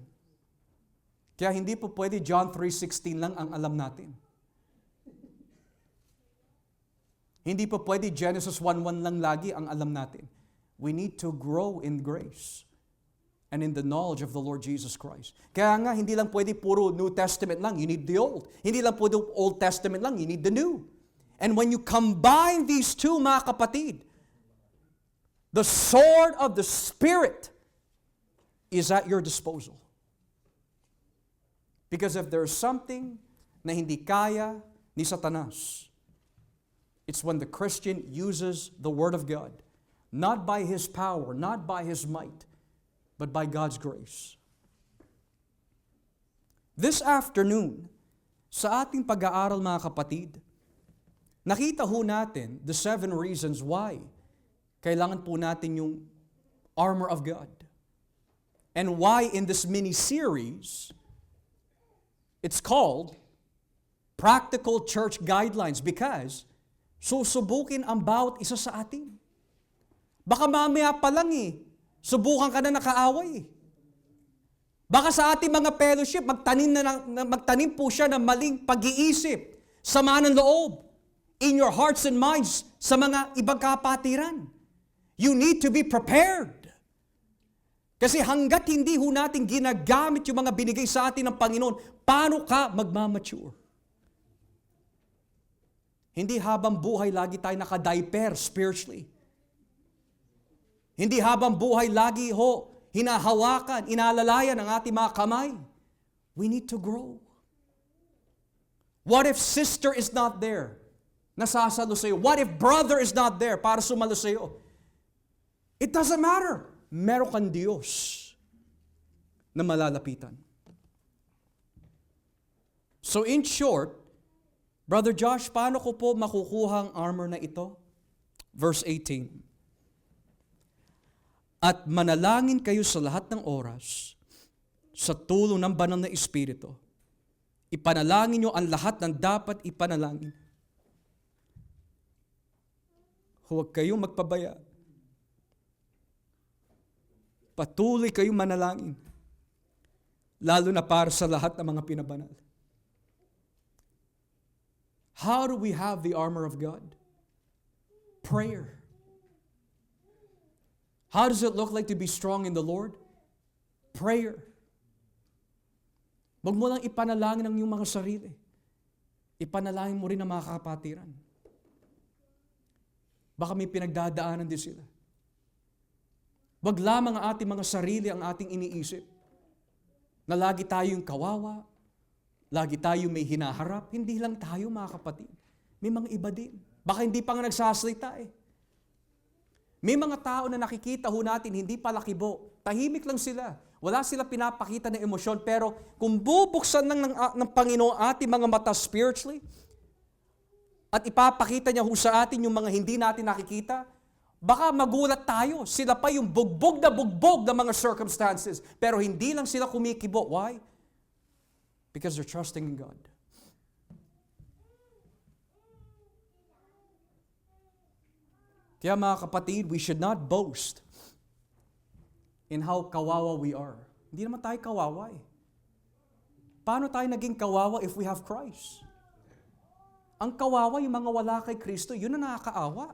Kaya hindi po pwede John 3:16 lang ang alam natin. Hindi po pwede Genesis 1:1 lang lagi ang alam natin. We need to grow in grace and in the knowledge of the Lord Jesus Christ. Kaya nga, hindi lang pwede puro New Testament lang. You need the Old. Hindi lang pwede Old Testament lang. You need the New. And when you combine these two, mga kapatid, the sword of the Spirit is at your disposal. Because if there's something na hindi kaya ni Satanas, it's when the Christian uses the Word of God, not by his power, not by his might, but by God's grace. This afternoon, sa ating pag-aaral, mga kapatid, nakita ho natin the 7 reasons why kailangan po natin yung armor of God. And why in this mini-series, it's called Practical Church Guidelines, because susubukin ang bawat isa sa atin. Baka mamaya pa lang subukan ka na nakaaway. Baka sa ating mga fellowship, magtanim po siya ng maling pag-iisip, sama ng loob, in your hearts and minds sa mga ibang kapatiran. You need to be prepared. Kasi hanggat hindi ho natin ginagamit yung mga binigay sa atin ng Panginoon, paano ka magmamature? Hindi habang buhay lagi tayo naka-diaper spiritually. Hindi habang buhay lagi hinahawakan, inaalalayan ang ating mga kamay. We need to grow. What if sister is not there? Nasasalo sa'yo. What if brother is not there para sumalo sa'yo? It doesn't matter. Meron kang Diyos na malalapitan. So in short, Brother Josh, paano ko po makukuha ang armor na ito? Verse 18. At manalangin kayo sa lahat ng oras, sa tulong ng banal na Espiritu. Ipanalangin nyo ang lahat ng dapat ipanalangin. Huwag kayong magpabaya. Patuloy kayong manalangin, lalo na para sa lahat ng mga pinabanal. How do we have the armor of God? Prayer. How does it look like to be strong in the Lord? Prayer. Huwag mo lang ipanalangin ang iyong mga sarili. Ipanalangin mo rin ang mga kapatiran. Baka may pinagdadaanan din sila. Wag lamang ang ating mga sarili ang ating iniisip. Na lagi tayong kawawa, lagi tayong may hinaharap. Hindi lang tayo, mga kapatid. May mga iba din. Baka hindi pa nga nagsasalita May mga tao na nakikita ho natin, hindi pala kibo. Tahimik lang sila. Wala sila pinapakita ng emosyon. Pero kung bubuksan lang ng Panginoon ating mga mata spiritually, at ipapakita niya ho sa atin yung mga hindi natin nakikita, Baka magulat tayo. Sila pa yung bugbog na mga circumstances. Pero hindi lang sila kumikibo. Why? Because they're trusting in God. Kaya mga kapatid, we should not boast in how kawawa we are. Hindi naman tayo kawawa eh. Paano tayo naging kawawa if we have Christ? Ang kawawa, yung mga wala kay Kristo, yun ang nakakaawa.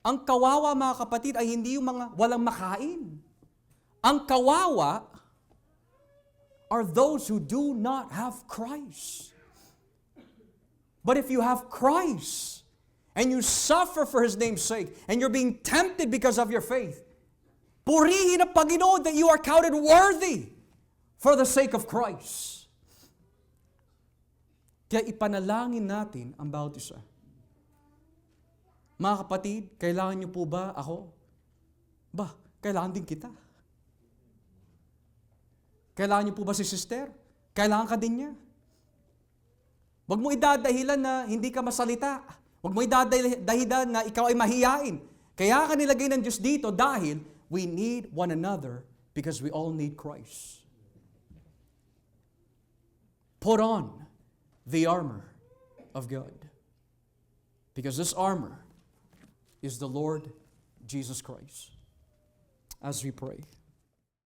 Ang kawawa, mga kapatid, ay hindi yung mga walang makain. Ang kawawa are those who do not have Christ. But if you have Christ, and you suffer for His name's sake, and you're being tempted because of your faith, purihin ang Panginoon that you are counted worthy for the sake of Christ. Kaya ipanalangin natin ang bawat isa. Mga kapatid, kailangan niyo po ba ako? Kailangan din kita. Kailangan niyo po ba si sister? Kailangan ka din niya. Huwag mo idadahilan na hindi ka masalita. Huwag mo idadahilan na ikaw ay mahiyain. Kaya ka nilagay ng Diyos dito dahil we need one another because we all need Christ. Put on the armor of God. Because this armor is the Lord Jesus Christ. As we pray.